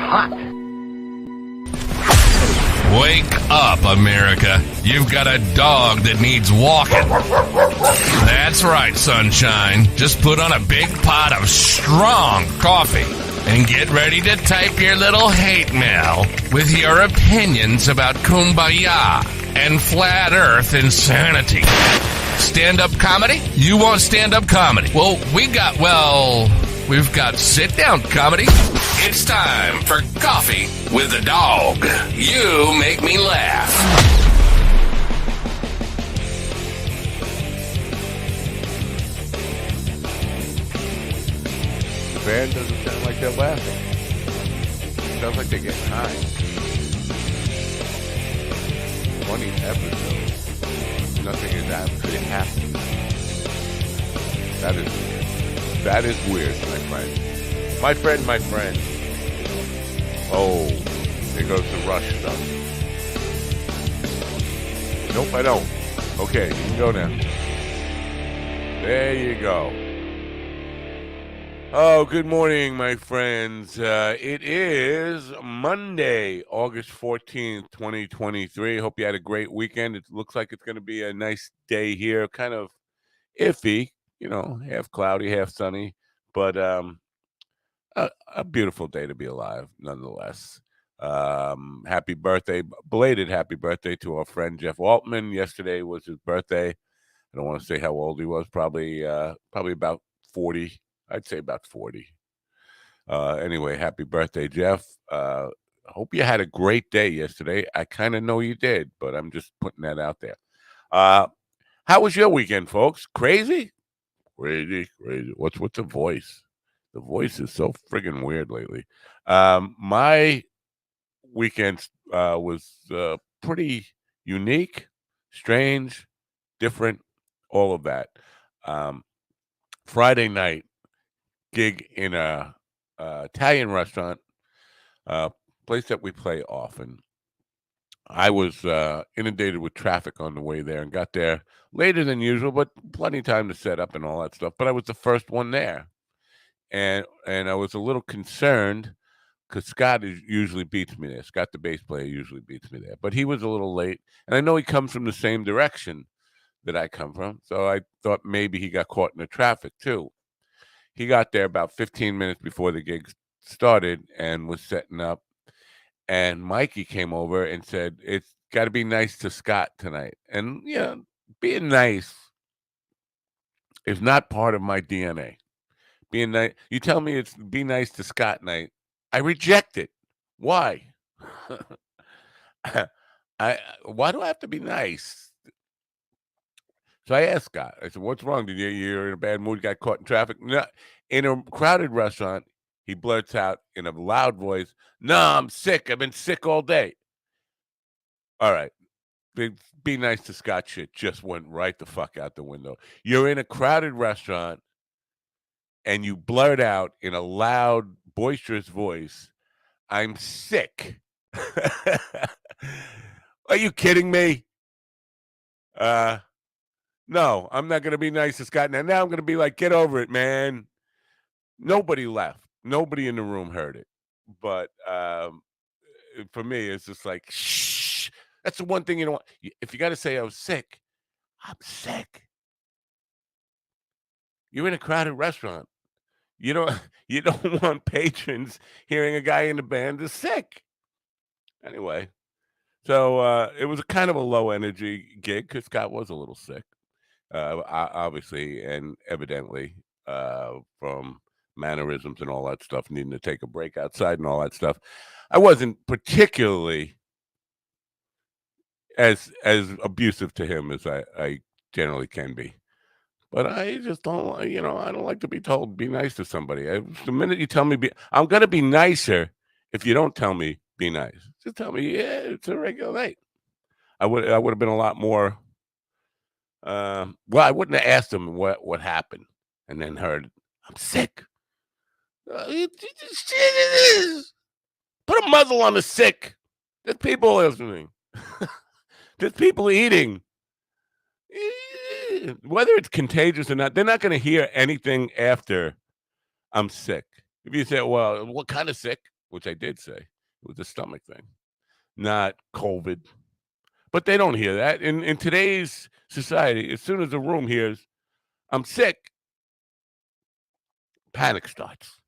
hot. Wake up, America. You've got a dog that needs walking. That's right, sunshine. Just put on a big pot of strong coffee and get ready to type your little hate mail with your opinions about kumbaya and flat earth insanity. Stand-up comedy? You want stand-up comedy? Well, we've got sit-down comedy. It's time for Coffee with the Dog. You make me laugh. The band doesn't sound like they're laughing. It sounds like they're getting high. 20 episodes. Nothing is actually happening. That is weird, my friend. My friend. Oh, there goes the Rush stuff. Nope, I don't. Okay, you can go now. There you go. Oh, good morning, my friends. It is Monday, August 14th, 2023. Hope you had a great weekend. It looks like it's going to be a nice day here. Kind of iffy, half cloudy, half sunny. But a beautiful day to be alive, nonetheless. Happy birthday, belated happy birthday to our friend Jeff Altman. Yesterday was his birthday. I don't want to say how old he was. Probably about 40. I'd say about 40. Anyway, happy birthday, Jeff. Hope you had a great day yesterday. I kind of know you did, but I'm just putting that out there. How was your weekend, folks? Crazy? Crazy. What's with the voice? The voice is so friggin' weird lately. My weekend was pretty unique, strange, different, all of that. Friday night, gig in a Italian restaurant, place that we play often. I was inundated with traffic on the way there and got there later than usual, but plenty of time to set up and all that stuff. But I was the first one there. And I was a little concerned because Scott usually beats me there. Scott, the bass player, usually beats me there. But he was a little late. And I know he comes from the same direction that I come from. So I thought maybe he got caught in the traffic too. He got there about 15 minutes before the gig started and was setting up. And Mikey came over and said, it's got to be nice to Scott tonight. And, being nice is not part of my DNA. Being nice, you tell me it's be nice to Scott night. I reject it. Why? Why do I have to be nice? So I asked Scott. I said, "What's wrong? You're in a bad mood? Got caught in traffic?" No, in a crowded restaurant, he blurts out in a loud voice, "No, I'm sick. I've been sick all day." All right. Be nice to Scott shit just went right the fuck out the window. You're in a crowded restaurant and you blurt out in a loud, boisterous voice, "I'm sick." Are you kidding me? No, I'm not going to be nice to Scott. Now I'm going to be like, get over it, man. Nobody left. Nobody in the room heard it. But for me, it's just like, shh. That's the one thing you don't want. If you got to say I was sick, I'm sick. You're in a crowded restaurant. You don't want patrons hearing a guy in the band is sick. Anyway, so it was kind of a low energy gig because Scott was a little sick, obviously and evidently from mannerisms and all that stuff, needing to take a break outside and all that stuff. I wasn't particularly as abusive to him as I generally can be. But I just don't, I don't like to be told be nice to somebody. The minute you tell me I'm going to be nicer if you don't tell me be nice. Just tell me, yeah, it's a regular night. I would have been a lot more. Well, I wouldn't have asked him what happened, and then heard I'm sick. Put a muzzle on the sick. There's people listening. There's people eating. Whether it's contagious or not, they're not going to hear anything after I'm sick. If you say, well, what kind of sick? which I did say. It was a stomach thing, not COVID. But they don't hear that. In today's society, as soon as the room hears I'm sick, panic starts.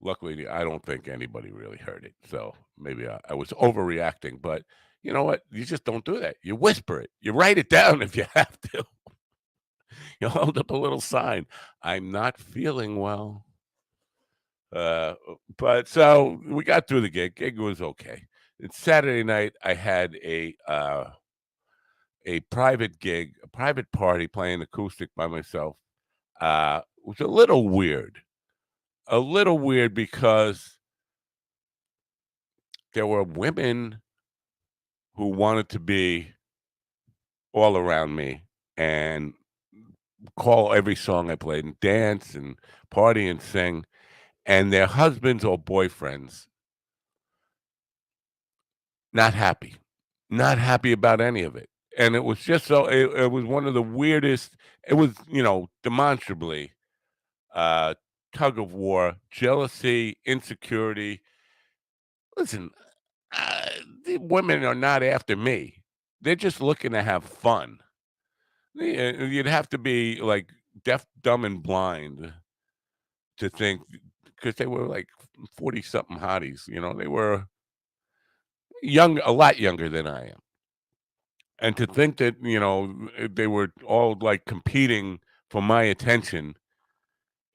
Luckily, I don't think anybody really heard it. So maybe I was overreacting. But you know what? You just don't do that. You whisper it. You write it down if you have to. You hold up a little sign. I'm not feeling well. Uh, but so we got through the gig. Gig was okay. It's Saturday night. I had a private gig, a private party playing acoustic by myself. It was a little weird. A little weird because there were women who wanted to be all around me and call every song I played and dance and party and sing, and their husbands or boyfriends not happy, not happy about any of it. And it was just so it was one of the weirdest. It was, demonstrably uh, tug of war, jealousy, insecurity. Listen, uh, the women are not after me. They're just looking to have fun. Yeah, you'd have to be like deaf, dumb, and blind to think because they were like 40 something hotties. They were young, a lot younger than I am. And to think that, they were all like competing for my attention,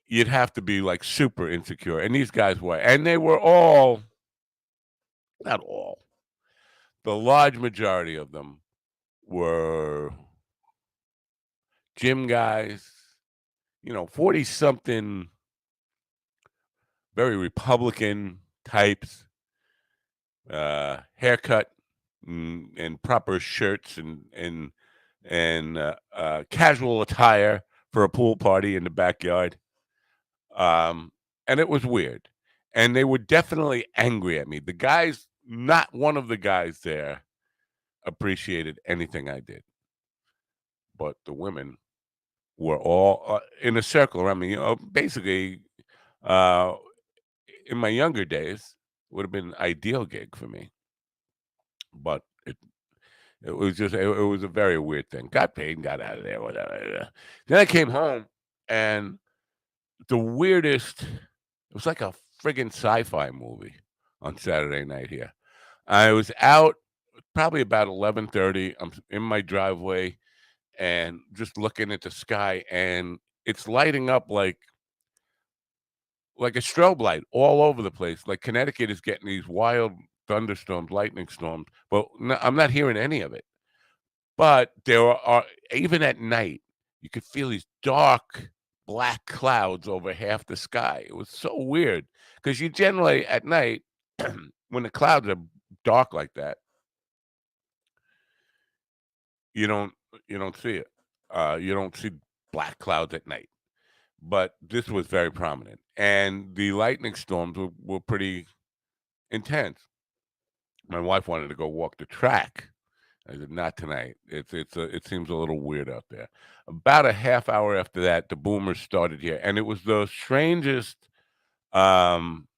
you'd have to be like super insecure. And these guys were, and they were all, not all, the large majority of them were gym guys, 40 something, very Republican types, haircut and proper shirts and casual attire for a pool party in the backyard. And it was weird. And they were definitely angry at me. The guys, not one of the guys there appreciated anything I did. But the women were all in a circle around me. Basically, uh, in my younger days, would have been an ideal gig for me. But it was just it was a very weird thing. Got paid and got out of there, whatever. Then I came home and the weirdest it was like a friggin' sci-fi movie on Saturday night here. I was out probably about 11:30. I'm in my driveway and just looking at the sky and it's lighting up like a strobe light all over the place. Like Connecticut is getting these wild thunderstorms, lightning storms, but I'm not hearing any of it. But there are even at night, you could feel these dark black clouds over half the sky. It was so weird because you generally at night, when the clouds are dark like that, you don't you don't see it. You don't see black clouds at night. But this was very prominent, and the lightning storms were pretty intense. My wife wanted to go walk the track. I said, "Not tonight. It seems a little weird out there." About a half hour after that, the boomers started here, and it was um,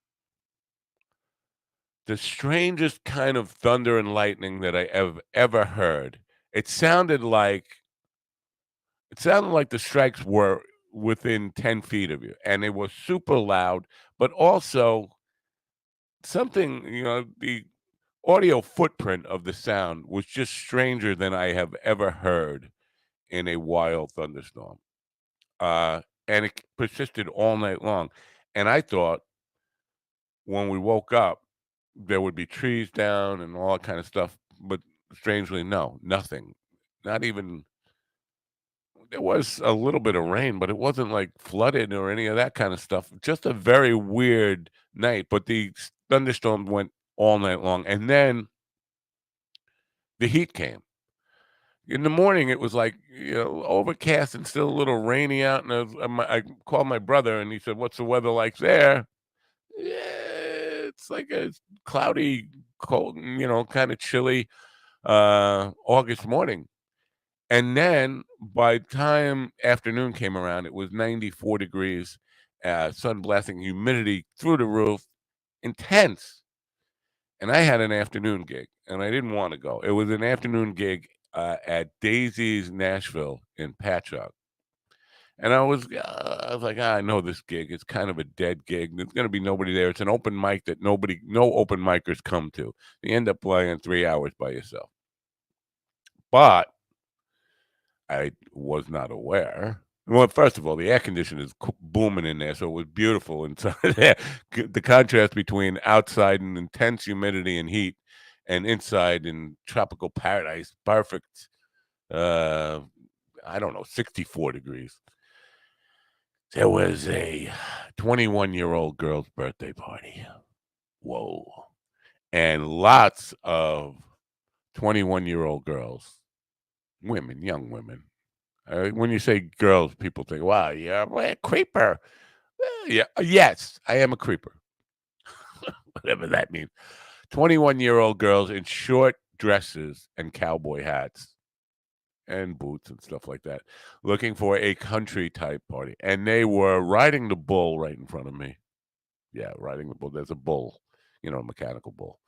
the strangest kind of thunder and lightning that I have ever heard. It sounded like the strikes were within 10 feet of you, and they were super loud, but also something, the audio footprint of the sound was just stranger than I have ever heard in a wild thunderstorm. And it persisted all night long. And I thought when we woke up, there would be trees down and all that kind of stuff. But strangely, no, nothing. Not even, there was a little bit of rain, but it wasn't like flooded or any of that kind of stuff. Just a very weird night. But the thunderstorm went all night long. And then the heat came. In the morning, it was like, overcast and still a little rainy out, and I called my brother, and he said, "What's the weather like there?" "Yeah, it's like a cloudy, cold, kinda chilly, August morning." And then by the time afternoon came around, it was 94 degrees, sun blasting, humidity through the roof, intense. And I had an afternoon gig, and I didn't want to go. It was an afternoon gig at Daisy's Nashville in Patchogue. And I was like, I know this gig. It's kind of a dead gig. There's going to be nobody there. It's an open mic that no open micers come to. You end up playing 3 hours by yourself. But I was not aware. Well, first of all, the air conditioner is booming in there, so it was beautiful inside there. The contrast between outside in intense humidity and heat, and inside in tropical paradise, perfect. I don't know, 64 degrees. There was a 21-year-old girl's birthday party. Whoa. And lots of 21-year-old girls, women, young women. When you say girls, people think, wow, you're a creeper. Yeah, yes, I am a creeper. Whatever that means. 21-year-old girls in short dresses and cowboy hats and boots and stuff like that, looking for a country type party. And they were riding the bull right in front of me. Yeah, riding the bull. There's a bull, a mechanical bull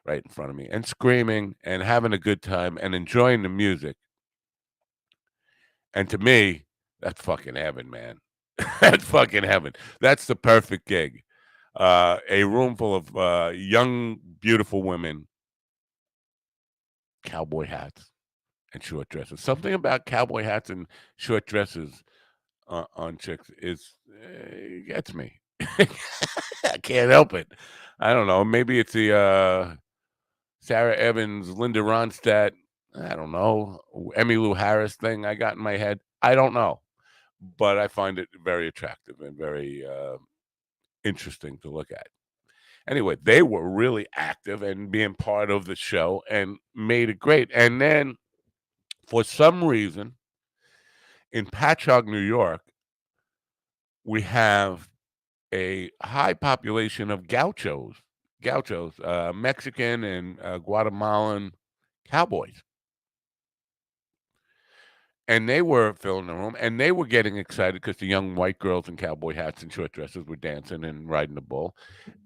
right in front of me, and screaming and having a good time and enjoying the music. And to me, that's fucking heaven, man. That's fucking heaven. That's the perfect gig. A room full of young, beautiful women, cowboy hats, and short dresses. Something about cowboy hats and short dresses on chicks gets me. I can't help it. I don't know. Maybe it's the Sarah Evans, Linda Ronstadt, I don't know, Emmylou Harris thing I got in my head. I don't know. But I find it very attractive and very interesting to look at. Anyway, they were really active and being part of the show and made it great. And then, for some reason, in Patchogue, New York, we have a high population of gauchos, Mexican and Guatemalan cowboys. And they were filling the room, and they were getting excited because the young white girls in cowboy hats and short dresses were dancing and riding the bull.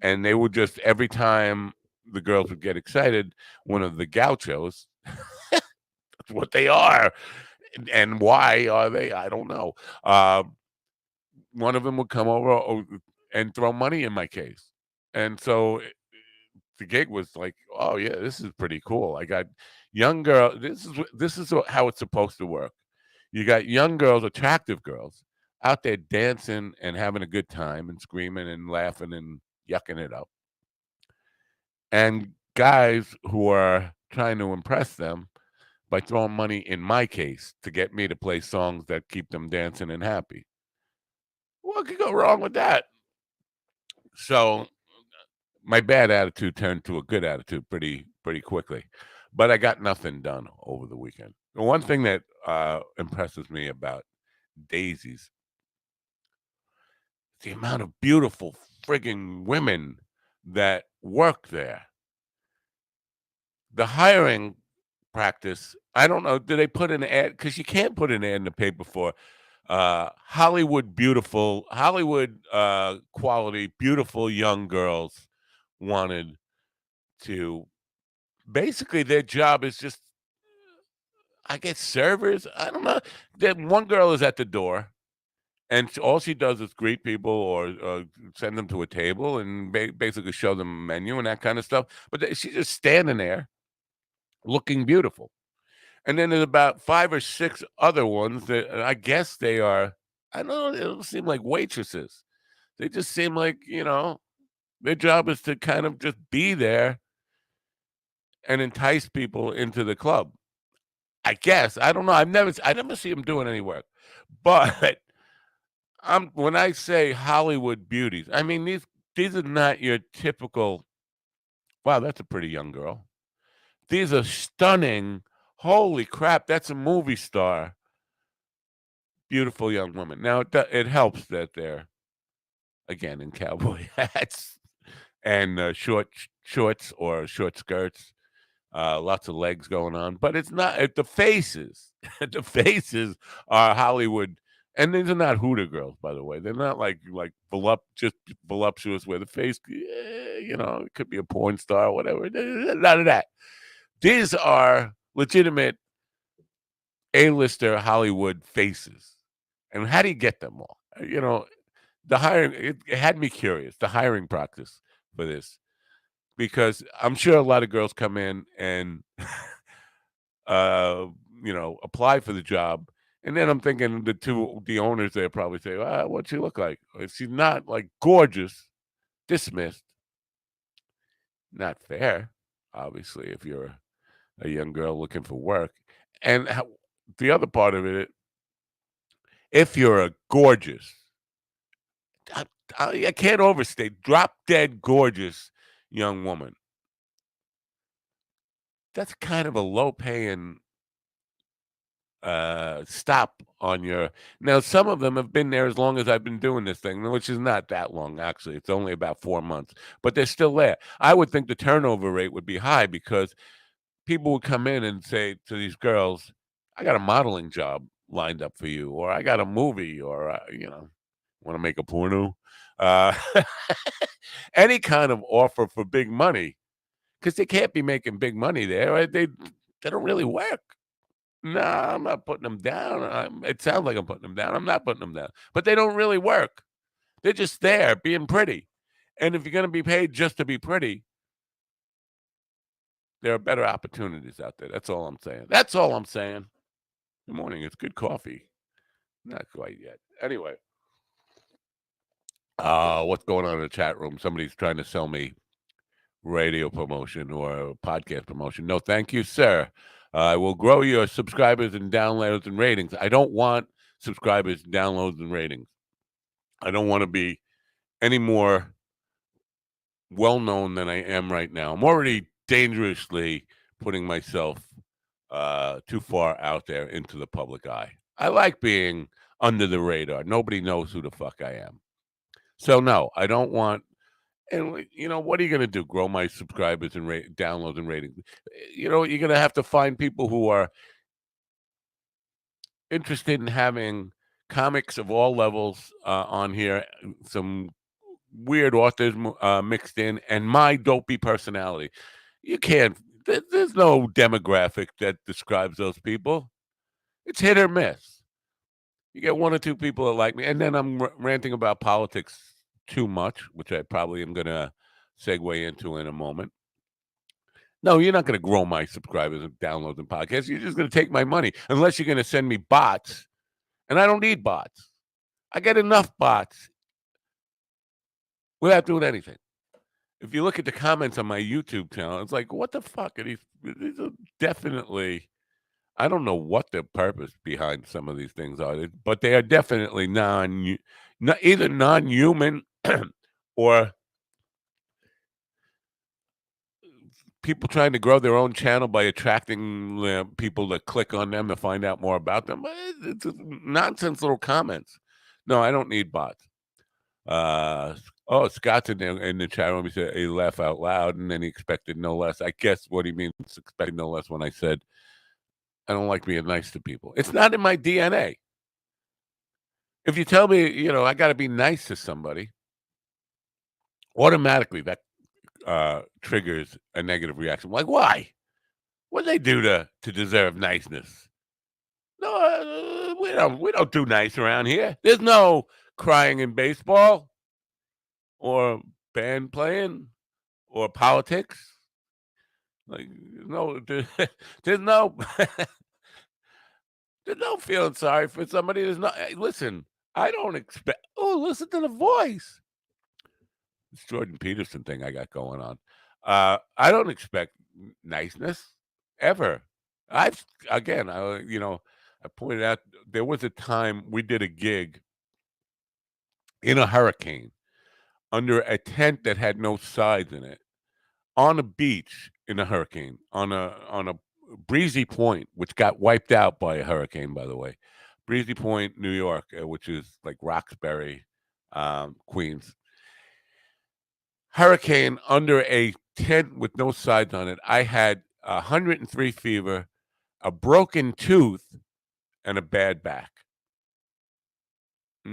And they would just, every time the girls would get excited, one of the gauchos, that's what they are. And why are they? I don't know. One of them would come over and throw money in my case. And so the gig was like, oh, yeah, this is pretty cool. I got young girl. This is how it's supposed to work. You got young girls, attractive girls, out there dancing and having a good time and screaming and laughing and yucking it up. And guys who are trying to impress them by throwing money, in my case, to get me to play songs that keep them dancing and happy. What could go wrong with that? So my bad attitude turned to a good attitude pretty quickly. But I got nothing done over the weekend. The one thing that impresses me about Daisy's, the amount of beautiful frigging women that work there. The hiring practice, I don't know, do they put an ad? Because you can't put an ad in the paper for Hollywood quality, beautiful young girls wanted to, basically their job is just, I guess, servers. I don't know. One girl is at the door, and all she does is greet people or send them to a table and basically show them a menu and that kind of stuff. But she's just standing there looking beautiful. And then there's about 5 or 6 other ones that I guess they are, I don't know, they don't seem like waitresses. They just seem like, their job is to kind of just be there and entice people into the club. I guess. I don't know. I never see them doing any work. But when I say Hollywood beauties, I mean these are not your typical, wow, that's a pretty young girl. These are stunning, holy crap, that's a movie star. Beautiful young woman. Now it helps that they're, again, in cowboy hats and shorts or short skirts. Lots of legs going on, but it's not the faces. The faces are Hollywood And these are not Hooter girls, by the way. They're not like just voluptuous with a face. It could be a porn star or whatever. None of that. These are legitimate A-lister Hollywood faces. And how do you get them all? The hiring, it had me curious, the hiring practice for this, because I'm sure a lot of girls come in and, uh, apply for the job. And then I'm thinking the owners there probably say, what'd she look like? If she's not like gorgeous, dismissed, not fair, obviously, if you're a young girl looking for work. And the other part of it, if you're a gorgeous, I, I can't overstate, drop dead gorgeous young woman, that's kind of a low paying stop on your. Now some of them have been there as long as I've been doing this thing, which is not that long actually. It's only about 4 months, but they're still there. I would think the turnover rate would be high because people would come in and say to these girls, I got a modeling job lined up for you, or I got a movie, or want to make a porno, uh any kind of offer for big money, because they can't be making big money there, right? They don't really work. No, I'm not putting them down. It sounds like I'm putting them down. I'm not putting them down. But they don't really work. They're just there being pretty. And if you're going to be paid just to be pretty, there are better opportunities out there. That's all I'm saying. That's all I'm saying. Good morning. It's good coffee. Not quite yet. Anyway, what's going on in the chat room? Somebody's trying to sell me radio promotion or podcast promotion. No, thank you, sir. I will grow your subscribers and downloads and ratings. I don't want subscribers, downloads, and ratings. I don't want to be any more well-known than I am right now. I'm already dangerously putting myself too far out there into the public eye. I like being under the radar. Nobody knows who the fuck I am. So, no, I don't want. And what are you going to do? Grow my subscribers and downloads and ratings? You're going to have to find people who are interested in having comics of all levels on here, some weird authors mixed in, and my dopey personality. You can't. There's no demographic that describes those people. It's hit or miss. You get one or two people that like me, and then I'm ranting about politics too much, which I probably am going to segue into in a moment. No, you're not going to grow my subscribers and downloads and podcasts. You're just going to take my money, unless you're going to send me bots. And I don't need bots. I get enough bots without doing anything. If you look at the comments on my YouTube channel, it's like, what the fuck are these? These are definitely, I don't know what the purpose behind some of these things are, but they are definitely either non-human or people trying to grow their own channel by attracting people to click on them to find out more about them. It's nonsense little comments. No, I don't need bots. Scott's in the chat room. He said he laughed out loud, and then he expected no less. I guess what he means is expecting no less when I said I don't like being nice to people. It's not in my DNA. If you tell me, I got to be nice to somebody, automatically that triggers a negative reaction. Like, why? What do they do to deserve niceness? No, we don't do nice around here. There's no crying in baseball, or band playing, or politics. Like, no, there's no there's no feeling sorry for somebody. There's no. Hey, listen, I don't expect. Oh, listen to the voice. This Jordan Peterson thing I got going on. I don't expect niceness ever. I pointed out there was a time we did a gig in a hurricane under a tent that had no sides in it, on a beach in a hurricane, on a breezy point, which got wiped out by a hurricane, by the way. Breezy Point, New York, which is like Roxbury, Queens. Hurricane under a tent with no sides on it. I had 103 fever, a broken tooth, and a bad back.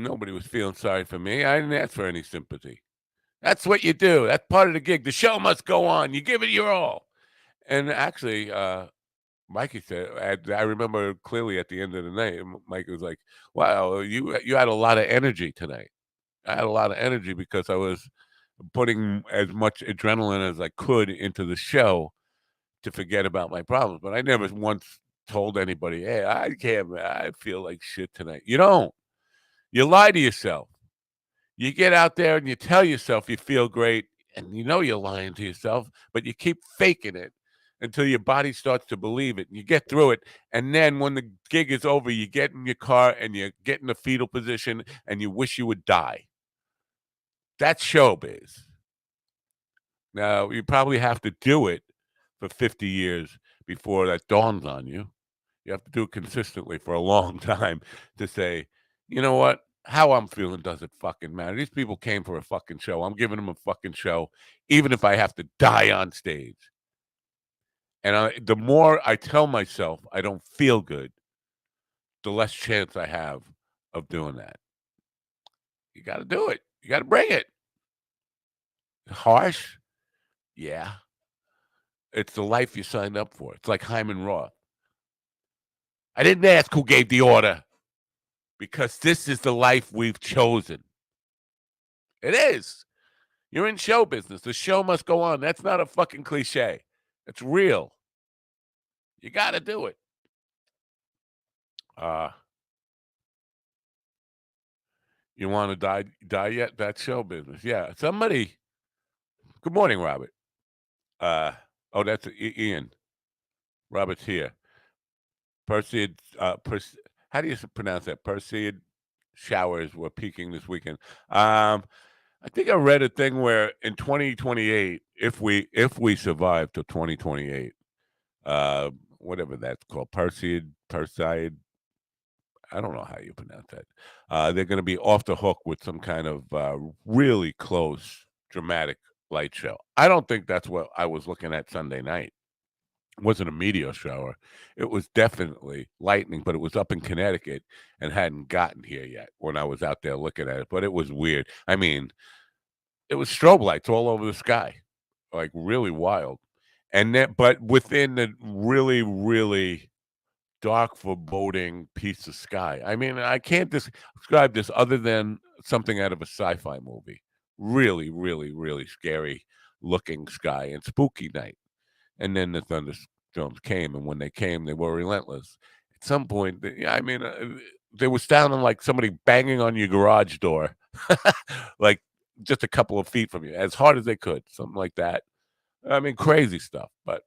Nobody was feeling sorry for me. I didn't ask for any sympathy. That's what you do. That's part of the gig. The show must go on. You give it your all. And actually, Mikey said, I remember clearly at the end of the night, Mikey was like, "Wow, you had a lot of energy tonight. I had a lot of energy because I was putting as much adrenaline as I could into the show to forget about my problems. But I never once told anybody, hey, I feel like shit tonight. You don't. You lie to yourself. You get out there and you tell yourself you feel great, and you know you're lying to yourself, but you keep faking it until your body starts to believe it and you get through it. And then when the gig is over, you get in your car and you get in the fetal position and you wish you would die. That's showbiz. Now, you probably have to do it for 50 years before that dawns on you. You have to do it consistently for a long time to say, you know what? How I'm feeling doesn't fucking matter. These people came for a fucking show. I'm giving them a fucking show, even if I have to die on stage. And the more I tell myself I don't feel good, the less chance I have of doing that. You got to do it. You got to bring it. Harsh? Yeah. It's the life you signed up for. It's like Hyman Roth. I didn't ask who gave the order because this is the life we've chosen. It is. You're in show business. The show must go on. That's not a fucking cliche. It's real. You got to do it. You want to die yet? That's show business. Yeah. Somebody. Good morning, Robert. Oh, that's Ian. Robert's here. Perseid. How do you pronounce that? Perseid showers were peaking this weekend. I think I read a thing where in 2028, if we survive to 2028, whatever that's called, Perseid. I don't know how you pronounce that. They're going to be off the hook with some kind of really close, dramatic light show. I don't think that's what I was looking at Sunday night. It wasn't a meteor shower. It was definitely lightning, but it was up in Connecticut and hadn't gotten here yet when I was out there looking at it. But it was weird. I mean, it was strobe lights all over the sky, like really wild. And then, but within the really, really dark, foreboding piece of sky. I mean, I can't describe this other than something out of a sci-fi movie. Really, really, really scary looking sky and spooky night. And then the thunderstorms came, and when they came, they were relentless. At some point, I mean, they were sounding like somebody banging on your garage door, like just a couple of feet from you, as hard as they could, something like that. I mean, crazy stuff. But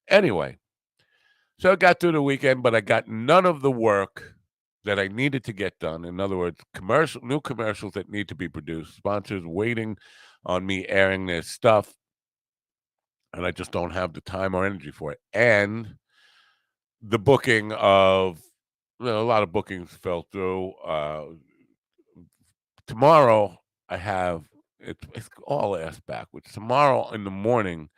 anyway, so I got through the weekend, but I got none of the work that I needed to get done. In other words, new commercials that need to be produced, sponsors waiting on me airing their stuff, and I just don't have the time or energy for it. And the booking of a lot of bookings fell through. Tomorrow I have it's all ass backwards. Tomorrow in the morning,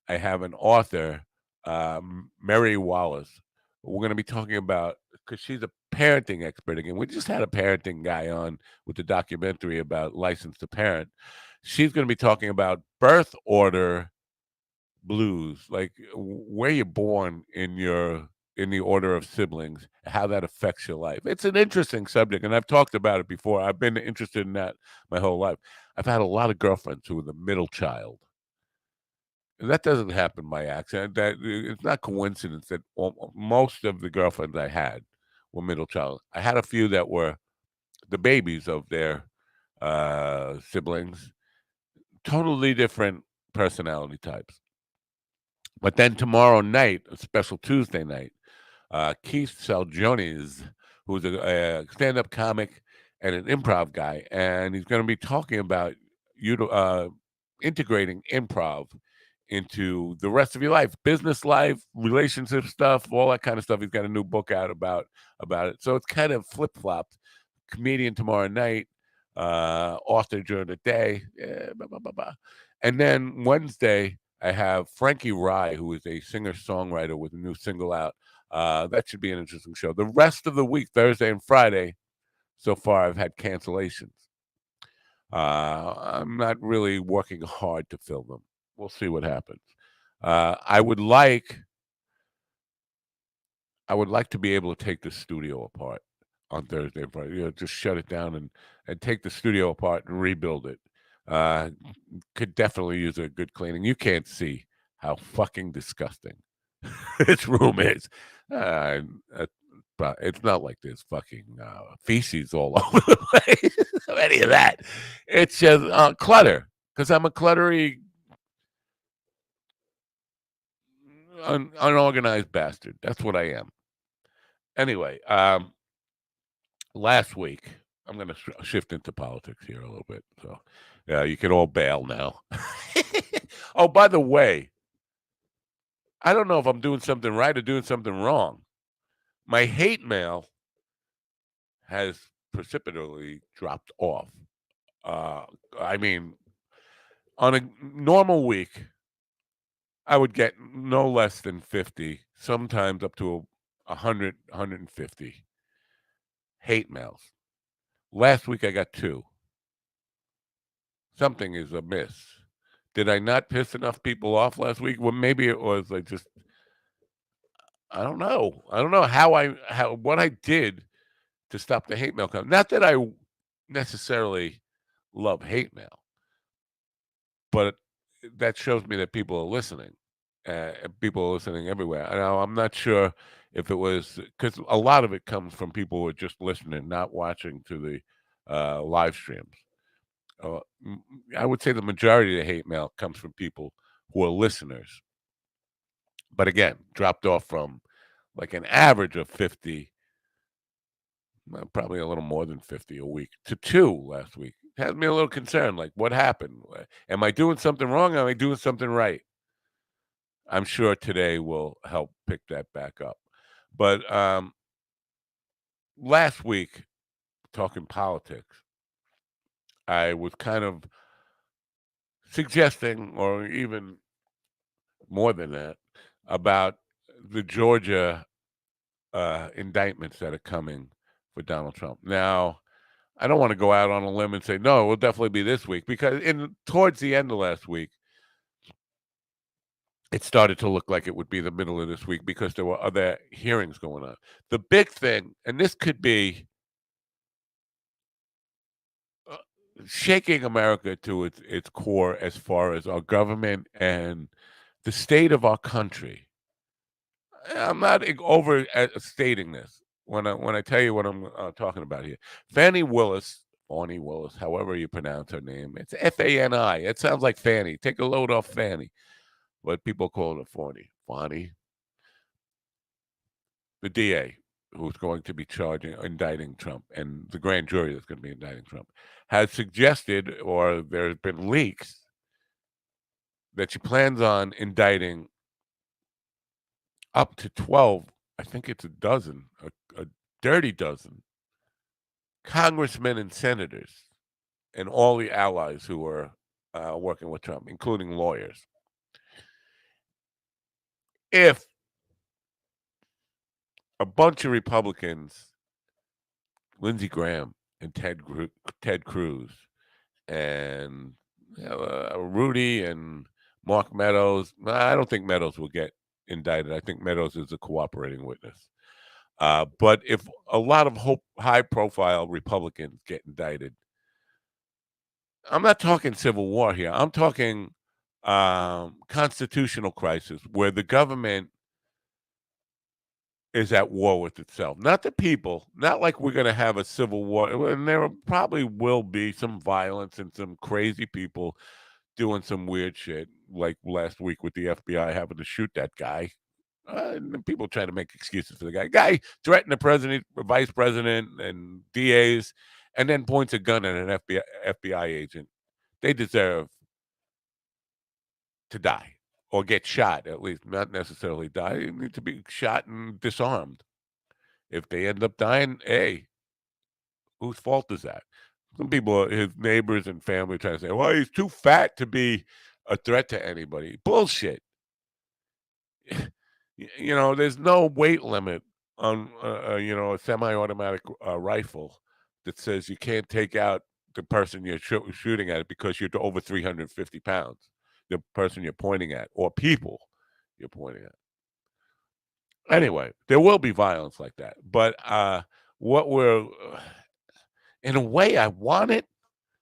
I have an author, Mary Wallace. We're going to be talking about because she's a parenting expert again. We just had a parenting guy on with the documentary about License to Parent. She's going to be talking about birth order blues, like where you're born in the order of siblings, how that affects your life. It's an interesting subject, and I've talked about it before. I've been interested in that my whole life. I've had a lot of girlfriends who were the middle child. And that doesn't happen by accident. That it's not coincidence that most of the girlfriends I had were middle child. I had a few that were the babies of their siblings, totally different personality types. But then tomorrow night, a special Tuesday night, Keith Saljones, who's a stand-up comic and an improv guy, and he's going to be talking about integrating improv into the rest of your life, business life, relationship stuff, all that kind of stuff. He's got a new book out about it. So it's kind of flip-flopped. Comedian tomorrow night, author during the day, and then Wednesday I have Frankie Rye, who is a singer-songwriter with a new single out. That should be an interesting show. The rest of the week, Thursday and Friday, So far, I've had cancellations. I'm not really working hard to fill them. We'll see what happens. I would like to be able to take the studio apart on Thursday and Friday. Just shut it down and take the studio apart and rebuild it. Uh, could definitely use a good cleaning. You can't see how fucking disgusting this room is. Uh, uh, but it's not like there's fucking feces all over the place. Any of that. It's just clutter. Because I'm a cluttery, unorganized bastard. That's what I am. Anyway, last week, I'm going to shift into politics here a little bit. So, you can all bail now. Oh, by the way, I don't know if I'm doing something right or doing something wrong. My hate mail has precipitously dropped off. Uh, I mean, on a normal week, I would get no less than 50, sometimes up to 100, 150 hate mails. Last week, I got 2. Something is amiss. Did I not piss enough people off last week? Well, maybe it was I don't know. I don't know what I did to stop the hate mail coming. Not that I necessarily love hate mail, but that shows me that people are listening. People are listening everywhere. Now, I'm not sure if it was because a lot of it comes from people who are just listening, not watching to the live streams. I would say the majority of the hate mail comes from people who are listeners. But again, dropped off from like an average of 50, probably a little more than 50 a week, to 2 last week. Has me a little concerned. Like, what happened? Am I doing something wrong? Am I doing something right? I'm sure today will help pick that back up. But last week, talking politics, I was kind of suggesting, or even more than that, about the Georgia indictments that are coming for Donald Trump. Now, I don't want to go out on a limb and say no, it will definitely be this week because towards the end of last week, it started to look like it would be the middle of this week because there were other hearings going on. The big thing, and this could be uh, shaking America to its core as far as our government and the state of our country. I'm not overstating this when I tell you what I'm talking about here. Fani Willis, however you pronounce her name, it's Fani. It sounds like Fanny. Take a load off Fanny, but people call her Fani. Fani, the DA who's going to be indicting Trump, and the grand jury that's going to be indicting Trump, has suggested, or there's been leaks that she plans on indicting up to 12. I think it's a dozen, a dirty dozen congressmen and senators and all the allies who are working with Trump, including lawyers. If a bunch of Republicans, Lindsey Graham and Ted Cruz, and Rudy and Mark Meadows, I don't think Meadows will get indicted. I think Meadows is a cooperating witness. But if a lot of high-profile Republicans get indicted, I'm not talking civil war here. I'm talking constitutional crisis where the government is at war with itself, not the people. Not like we're going to have a civil war, and there probably will be some violence and some crazy people doing some weird shit, like last week with the FBI having to shoot that guy. And people trying to make excuses for the guy. Guy threatened the president, vice president, and DAs, and then points a gun at an FBI agent. They deserve to die or get shot, at least, not necessarily die. They need to be shot and disarmed. If they end up dying, hey, whose fault is that? Some people, his neighbors and family, trying to say, well, he's too fat to be a threat to anybody. Bullshit. There's no weight limit on, a semi-automatic rifle that says you can't take out the person you're shooting at because you're over 350 pounds, the person you're pointing at, or people you're pointing at. Anyway, there will be violence like that. But what we're, in a way, I want it.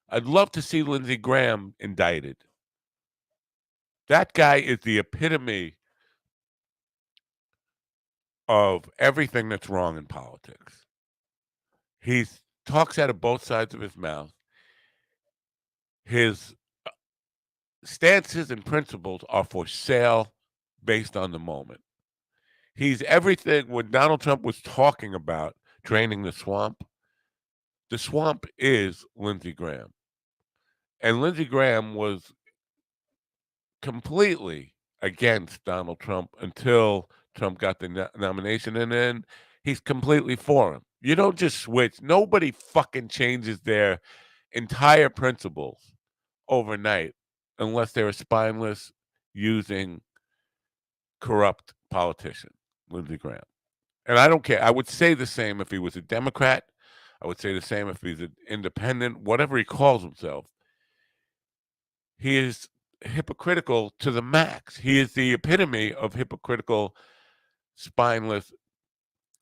I'd love to see Lindsey Graham indicted. That guy is the epitome of everything that's wrong in politics. He talks out of both sides of his mouth. His stances and principles are for sale based on the moment. He's everything when Donald Trump was talking about draining the swamp is Lindsey Graham. And Lindsey Graham was completely against Donald Trump until Trump got the nomination, and then he's completely for him. You don't just switch. Nobody fucking changes their entire principles overnight unless they're a spineless, using, corrupt politician, Lindsey Graham. And I don't care. I would say the same if he was a Democrat. I would say the same if he's an independent, whatever he calls himself. He is hypocritical to the max. He is the epitome of hypocritical, spineless,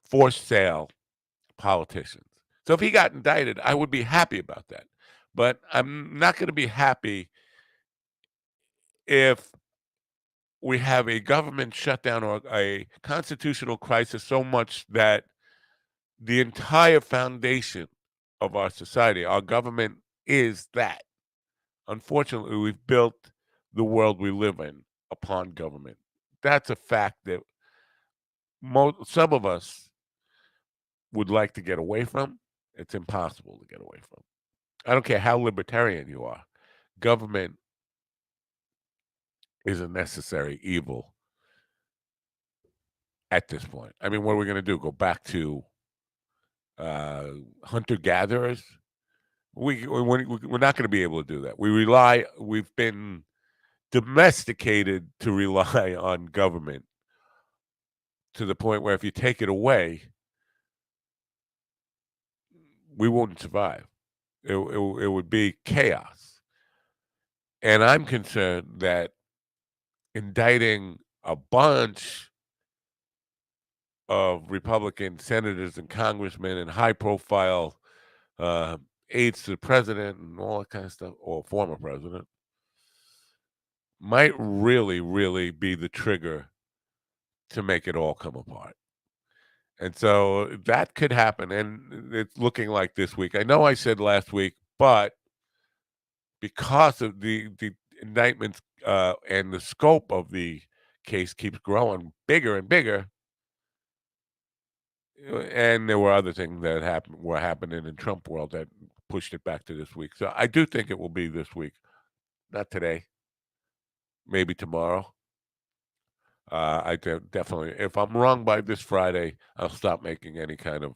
forced sale politicians. So if he got indicted, I would be happy about that. But I'm not going to be happy if we have a government shutdown or a constitutional crisis so much that the entire foundation of our society, our government, is that. Unfortunately, we've built the world we live in upon government. That's a fact that some of us would like to get away from. It's impossible to get away from. I don't care how libertarian you are. Government is a necessary evil at this point. I mean, what are we going to do? Go back to hunter-gatherers? We're not going to be able to do that. We've been domesticated to rely on government to the point where if you take it away, we wouldn't survive. It would be chaos. And I'm concerned that indicting a bunch of Republican senators and congressmen and high-profile aides to the president and all that kind of stuff, or former president, might really, really be the trigger to make it all come apart. And so that could happen, and it's looking like this week. I know I said last week, but because of the indictments and the scope of the case keeps growing bigger and bigger, and there were other things that were happening in Trump world that pushed it back to this week. So I do think it will be this week, not today, maybe tomorrow. I definitely, if I'm wrong by this Friday, I'll stop making any kind of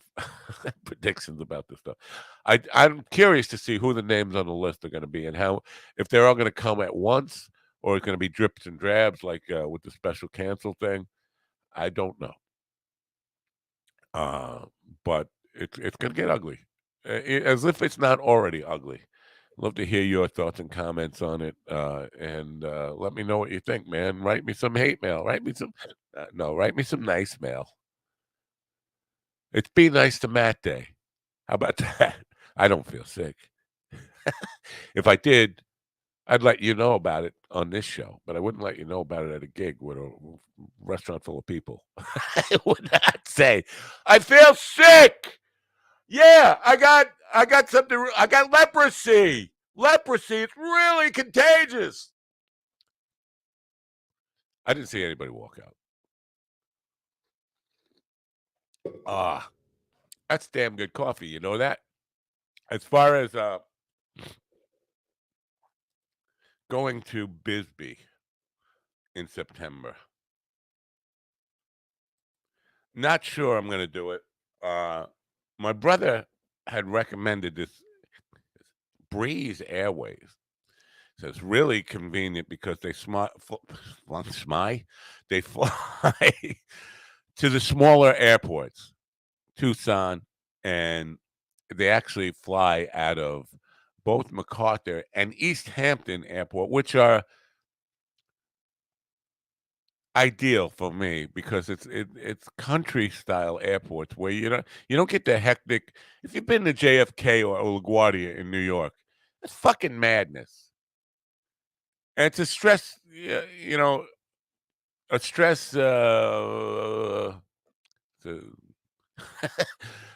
predictions about this stuff. I'm curious to see who the names on the list are going to be and how, if they're all going to come at once or it's going to be drips and drabs like with the special counsel thing. I don't know. But it's going to get ugly, as if it's not already ugly. Love to hear your thoughts and comments on it, and let me know what you think, man. Write me some hate mail. Write me some nice mail. It's Be Nice to Matt Day. How about that? I don't feel sick. If I did, I'd let you know about it on this show, but I wouldn't let you know about it at a gig with a restaurant full of people. I would not say, I feel sick. Yeah, I got something. I got leprosy. Leprosy. It's really contagious. I didn't see anybody walk out. That's damn good coffee. You know that? As far as going to Bisbee in September, not sure I'm going to do it. My brother had recommended this Breeze Airways. So it's really convenient because they fly to the smaller airports, Tucson, and they actually fly out of both MacArthur and East Hampton Airport, which are ideal for me because it's country style airports where you don't get the hectic. If you've been to JFK or LaGuardia in New York, it's fucking madness, and it's a stress. You know, a stress. The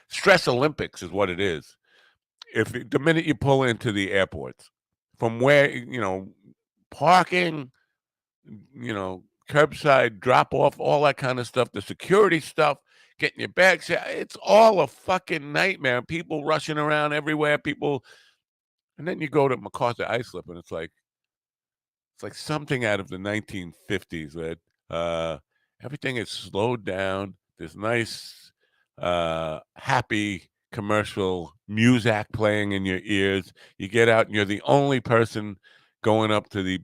stress Olympics is what it is. The minute you pull into the airports, from where parking, curbside drop off, all that kind of stuff, the security stuff, getting your bags, it's all a fucking nightmare. People rushing around everywhere, and then you go to MacArthur Islip, and it's like something out of the 1950s where everything is slowed down. There's nice, happy commercial music playing in your ears. You get out and you're the only person going up to the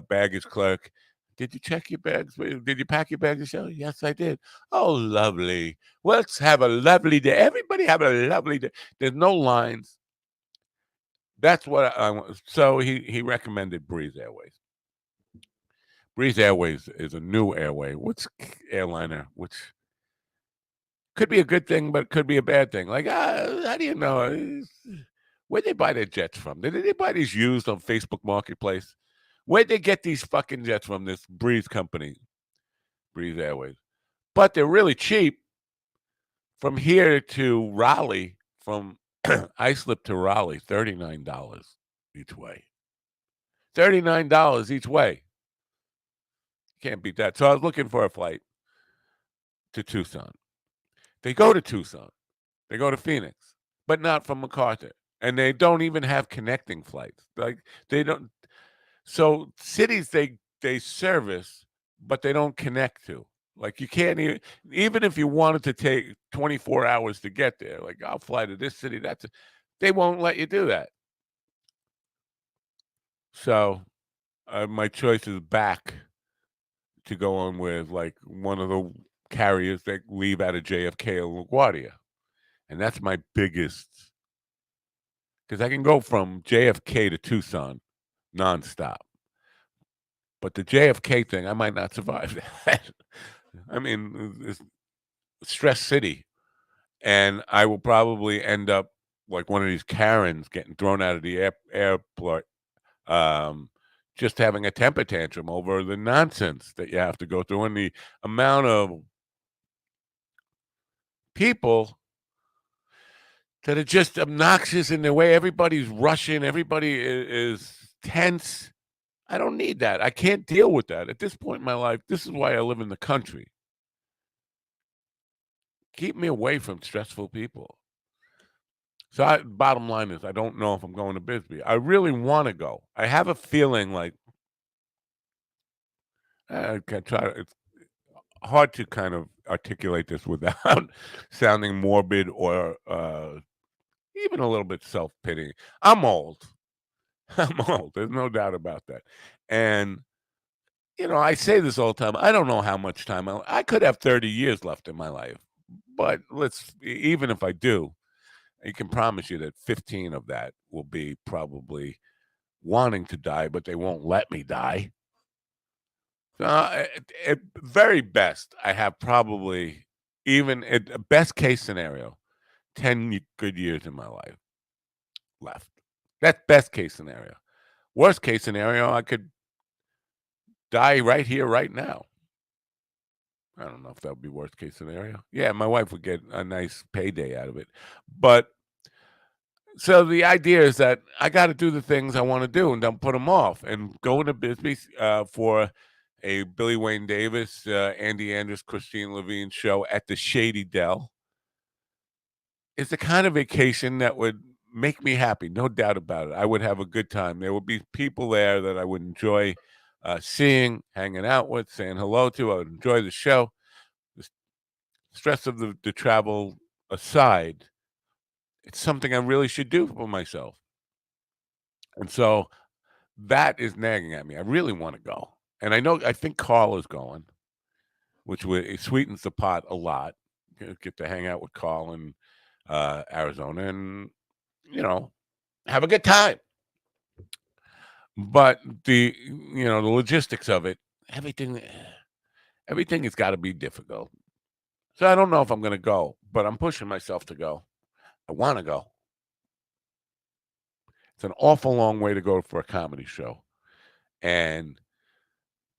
baggage clerk. Did you check your bags? Did you pack your bags? Yes, I did. Oh, lovely. Let's have a lovely day. Everybody have a lovely day. There's no lines. That's what I want. So he recommended Breeze Airways. Breeze Airways is a new airway. What's airliner? Which could be a good thing, but could be a bad thing. Like, how do you know? Where'd they buy their jets from? Did they buy these used on Facebook Marketplace? Where'd they get these fucking jets from? This Breeze company, Breeze Airways. But they're really cheap. From here to Raleigh, from Islip to Raleigh, $39 each way. $39 each way. Can't beat that. So I was looking for a flight to Tucson. They go to Tucson. They go to Phoenix, but not from MacArthur. And they don't even have connecting flights. Like they don't. So cities they service, but they don't connect to. Like you can't even if you wanted to take 24 hours to get there. Like I'll fly to this city. They won't let you do that. So my choice is back to go on with like one of the carriers that leave out of JFK or LaGuardia. And that's my biggest, because I can go from JFK to Tucson nonstop. But the JFK thing, I might not survive that. I mean, it's stress city. And I will probably end up like one of these Karens getting thrown out of the airport, just having a temper tantrum over the nonsense that you have to go through and the amount of people that are just obnoxious in the way everybody's rushing, everybody is tense. I don't need that. I can't deal with that. At this point in my life, this is why I live in the country. Keep me away from stressful people. So bottom line is I don't know if I'm going to Bisbee. I really want to go. I have a feeling like I can try. It's hard to kind of articulate this without sounding morbid or even a little bit self-pitying. I'm old. I'm old. There's no doubt about that. And I say this all the time. I don't know how much time I could have 30 years left in my life. But even if I do, I can promise you that 15 of that will be probably wanting to die, but they won't let me die. At very best, I have probably, even at the best case scenario, 10 good years in my life left. That's best case scenario. Worst case scenario, I could die right here, right now. I don't know if that would be worst case scenario. Yeah, my wife would get a nice payday out of it. But so the idea is that I got to do the things I want to do and don't put them off. And going to Bisbee for a Billy Wayne Davis, Andy Andrews, Christine Levine show at the Shady Dell is the kind of vacation that would make me happy. No doubt about it. I would have a good time. There would be people there that I would enjoy seeing, hanging out with, saying hello to. I would enjoy the show. The stress of the travel aside, it's something I really should do for myself. And so that is nagging at me. I really want to go. And I think Carl is going, which it sweetens the pot a lot. Get to hang out with Carl in Arizona. And you know, have a good time. But the logistics of it, everything, everything has got to be difficult. So I don't know if I'm going to go, but I'm pushing myself to go. I want to go. It's an awful long way to go for a comedy show, and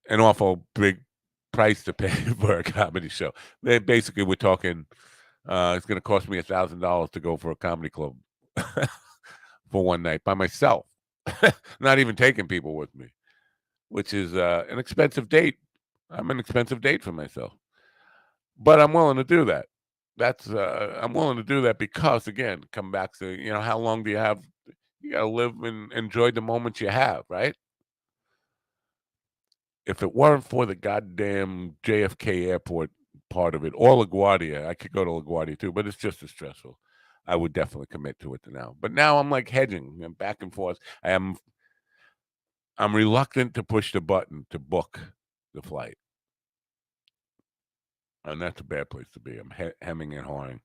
an awful big price to pay for a comedy show. Basically, we're talking. It's going to cost me $1,000 to go for a comedy club for one night by myself, not even taking people with me, which is an expensive date. I'm an expensive date for myself, but I'm willing to do that. I'm willing to do that because, again, come back to how long do you have? You got to live and enjoy the moments you have, right? If it weren't for the goddamn JFK airport part of it, or LaGuardia, I could go to LaGuardia too, but it's just as stressful. I would definitely commit to it now. But now I'm like hedging and back and forth. I'm reluctant to push the button to book the flight, and that's a bad place to be. I'm hemming and hawing.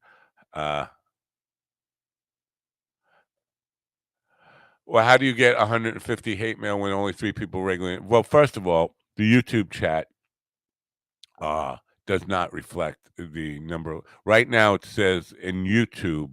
Uh, well, how do you get 150 hate mail when only 3 people regularly? Well, first of all, the YouTube chat uh, does not reflect the number. Right now, it says in YouTube,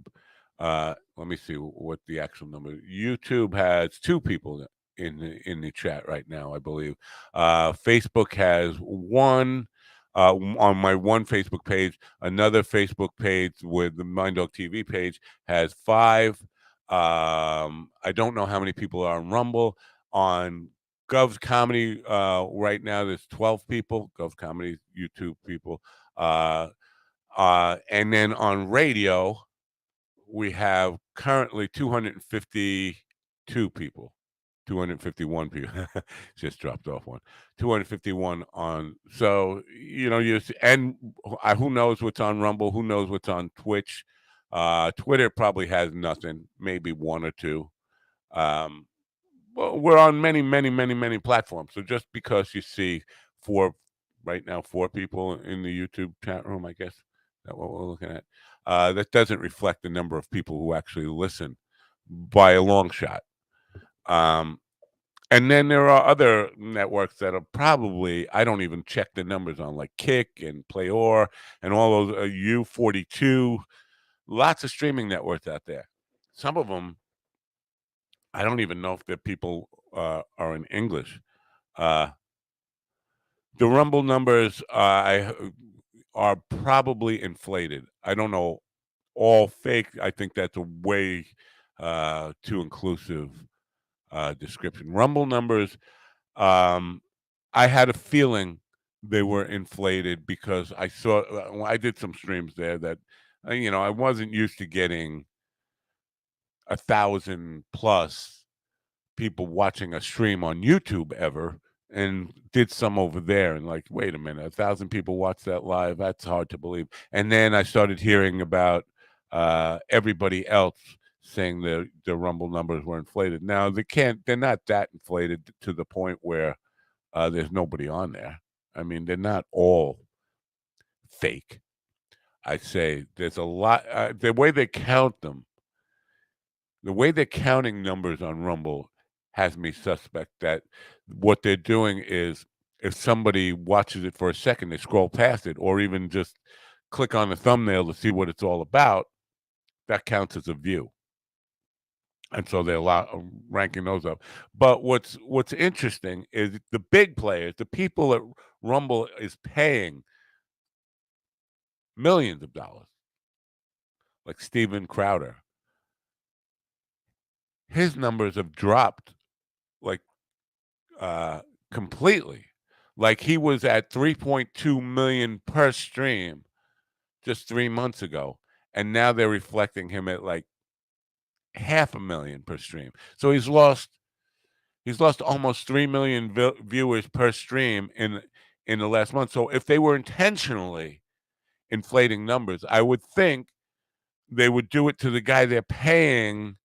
let me see what the actual number. YouTube has 2 people in the chat right now, I believe. Facebook has one. On my one Facebook page, another Facebook page with the Mind Dog TV page has 5. I don't know how many people are on Rumble. On Gov's Comedy right now, there's 12 people. Gov's Comedy YouTube people, and then on radio, we have currently 252 people. 251 people just dropped off one. 251 on. So and who knows what's on Rumble? Who knows what's on Twitch? Twitter probably has nothing, maybe 1 or 2. Um, well, we're on many, many, many, many platforms. So just because you see 4 right now, 4 people in the YouTube chat room, I guess that's what we're looking at. That doesn't reflect the number of people who actually listen by a long shot. Um, and then there are other networks that are probably, I don't even check the numbers on, like Kick and Playor and all those U42. Lots of streaming networks out there. Some of them, I don't even know if the people are in English. Uh, the Rumble numbers are probably inflated. I don't know, all fake. I think that's a way too inclusive description. Rumble numbers, um, I had a feeling they were inflated because I saw. I did some streams there that I wasn't used to getting 1,000 plus people watching a stream on YouTube ever, and did some over there, and like, wait a minute, 1,000 people watch that live? That's hard to believe. And then I started hearing about everybody else saying the Rumble numbers were inflated. Now they're not that inflated to the point where there's nobody on there. I mean, they're not all fake. I'd say there's a lot. The way they count them, the way they're counting numbers on Rumble has me suspect that what they're doing is, if somebody watches it for a second, they scroll past it, or even just click on the thumbnail to see what it's all about, that counts as a view. And so they're ranking those up. But what's interesting is the big players, the people that Rumble is paying millions of dollars, like Steven Crowder, his numbers have dropped like completely. Like, he was at 3.2 million per stream just 3 months ago, and now they're reflecting him at like 500,000 per stream. So he's lost almost 3 million viewers per stream in the last month. So if they were intentionally inflating numbers, I would think they would do it to the guy they're paying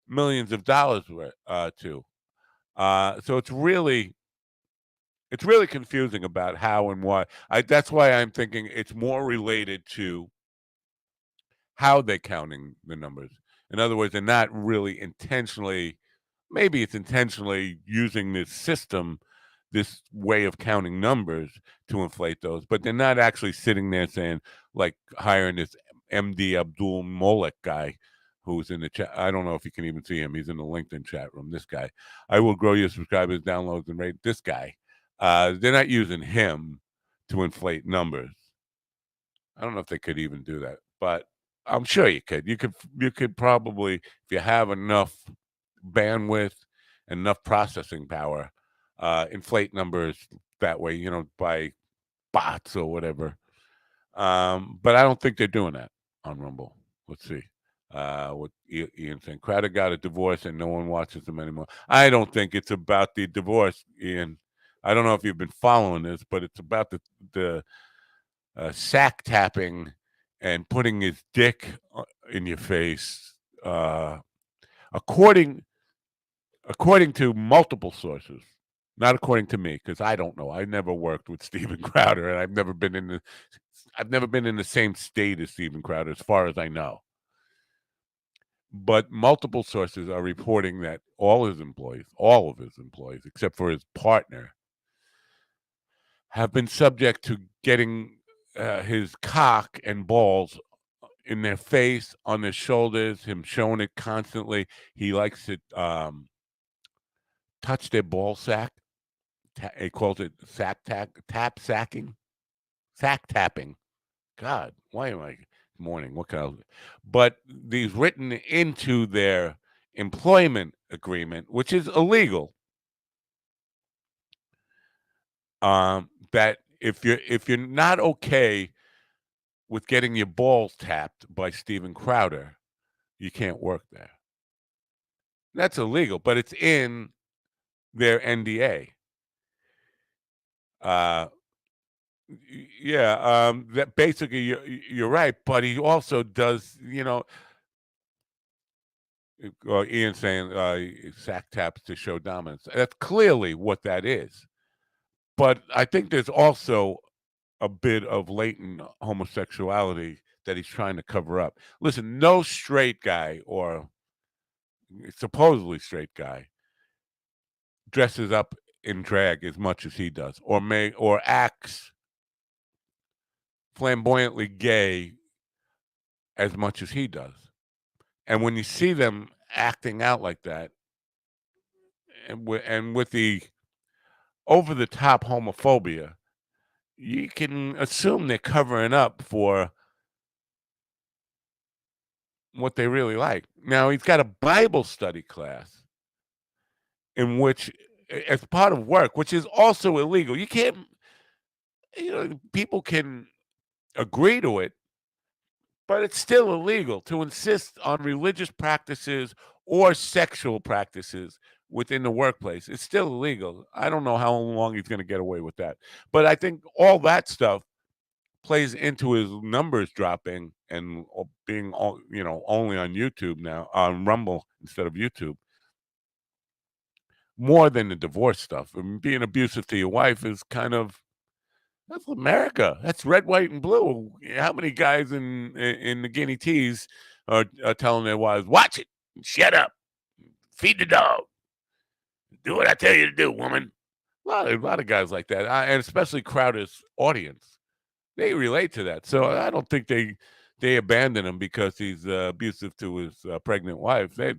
millions of dollars to. So it's really confusing about how and why. That's why I'm thinking it's more related to how they're counting the numbers. In other words, they're not really intentionally, maybe it's intentionally using this system, this way of counting numbers to inflate those, but they're not actually sitting there saying, like hiring this MD Abdul Molek guy who's in the chat. I don't know if you can even see him. He's in the LinkedIn chat room. This guy, I will grow your subscribers, downloads, and rate. This guy, they're not using him to inflate numbers. I don't know if they could even do that, but I'm sure you could. You could probably, if you have enough bandwidth, enough processing power, inflate numbers that way, by bots or whatever. But I don't think they're doing that on Rumble. Let's see. What Ian saying, Crowder got a divorce and no one watches them anymore. I don't think it's about the divorce, Ian. I don't know if you've been following this, but it's about the sack tapping and putting his dick in your face, according to multiple sources, not according to me, because I don't know. I never worked with Steven Crowder, and I've never been in the same state as Steven Crowder, as far as I know. But multiple sources are reporting that all of his employees, except for his partner, have been subject to getting his cock and balls in their face, on their shoulders, him showing it constantly. He likes to touch their ball sack. He calls it sack sacking. Sack tapping. God, why am I morning? What kind of? But these written into their employment agreement, which is illegal. That if you're not okay with getting your balls tapped by Steven Crowder, you can't work there. That's illegal, but it's in their NDA. Yeah, that basically you're right, but he also does, Ian saying sack taps to show dominance. That's clearly what that is. But I think there's also a bit of latent homosexuality that he's trying to cover up. Listen, no straight guy or supposedly straight guy dresses up in drag as much as he does, or acts flamboyantly gay as much as he does. And when you see them acting out like that, and with the over the top homophobia, you can assume they're covering up for what they really like. Now, he's got a Bible study class in which, as part of work, which is also illegal. You can't, people can agree to it, but it's still illegal to insist on religious practices or sexual practices within the workplace. It's still illegal. I don't know how long he's going to get away with that. But I think all that stuff plays into his numbers dropping and being only on YouTube now, on Rumble instead of YouTube, more than the divorce stuff. I mean, being abusive to your wife is that's America. That's red, white, and blue. How many guys in the Guinea Teas are telling their wives, "Watch it, shut up, feed the dog, do what I tell you to do, woman"? A lot of guys like that, and especially Crowder's audience. They relate to that. So I don't think they abandon him because he's abusive to his pregnant wife. They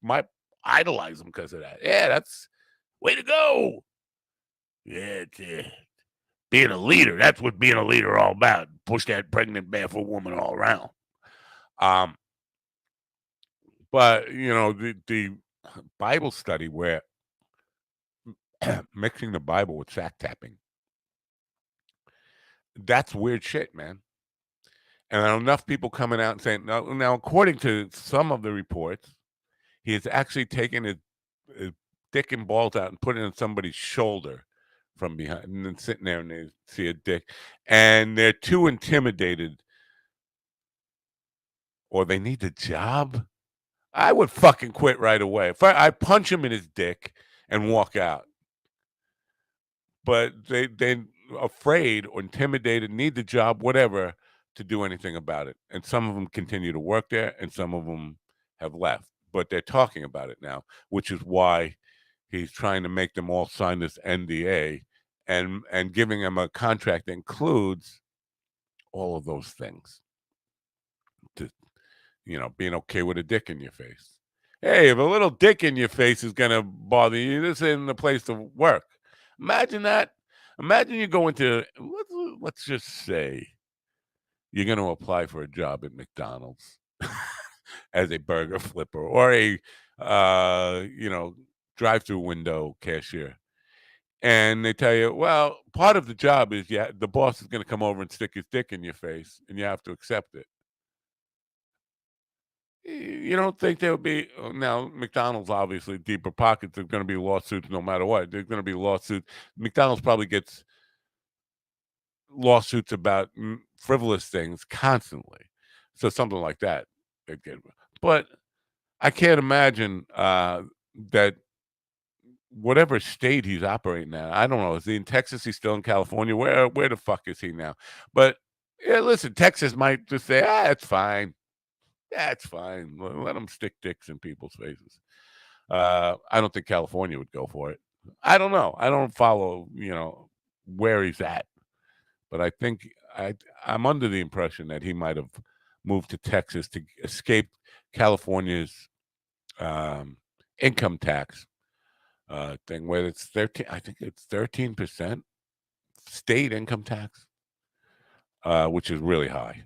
might idolize him because of that. Yeah, that's way to go. Yeah, being a leader. That's what being a leader all about. Push that pregnant barefoot woman all around. But the Bible study where mixing the Bible with sack tapping. That's weird shit, man. And enough people coming out and saying, now, according to some of the reports, he has actually taken his dick and balls out and put it on somebody's shoulder from behind, and then sitting there and they see a dick. And they're too intimidated, or they need the job. I would fucking quit right away. If I punch him in his dick and walk out. But they're afraid or intimidated, need the job, whatever, to do anything about it. And some of them continue to work there, and some of them have left, but they're talking about it now, which is why he's trying to make them all sign this NDA and giving them a contract that includes all of those things. To, being okay with a dick in your face. Hey, if a little dick in your face is gonna bother you, this isn't the place to work. Imagine that. Imagine you go into let's just say you're going to apply for a job at McDonald's as a burger flipper or a drive-through window cashier. And they tell you, well, part of the job is the boss is going to come over and stick his dick in your face and you have to accept it. You don't think there would be now McDonald's obviously deeper pockets. There's going to be lawsuits no matter what. There's going to be lawsuits. McDonald's probably gets lawsuits about frivolous things constantly. So something like that. But I can't imagine that whatever state he's operating at, I don't know. Is he in Texas? He's still in California? Where the fuck is he now? But yeah, listen, Texas might just say, it's fine. Yeah, it's fine. Let them stick dicks in people's faces. I don't think California would go for it. I don't know. I don't follow, where he's at. But I think I'm under the impression that he might have moved to Texas to escape California's income tax thing, where it's 13. I think it's 13% state income tax, which is really high.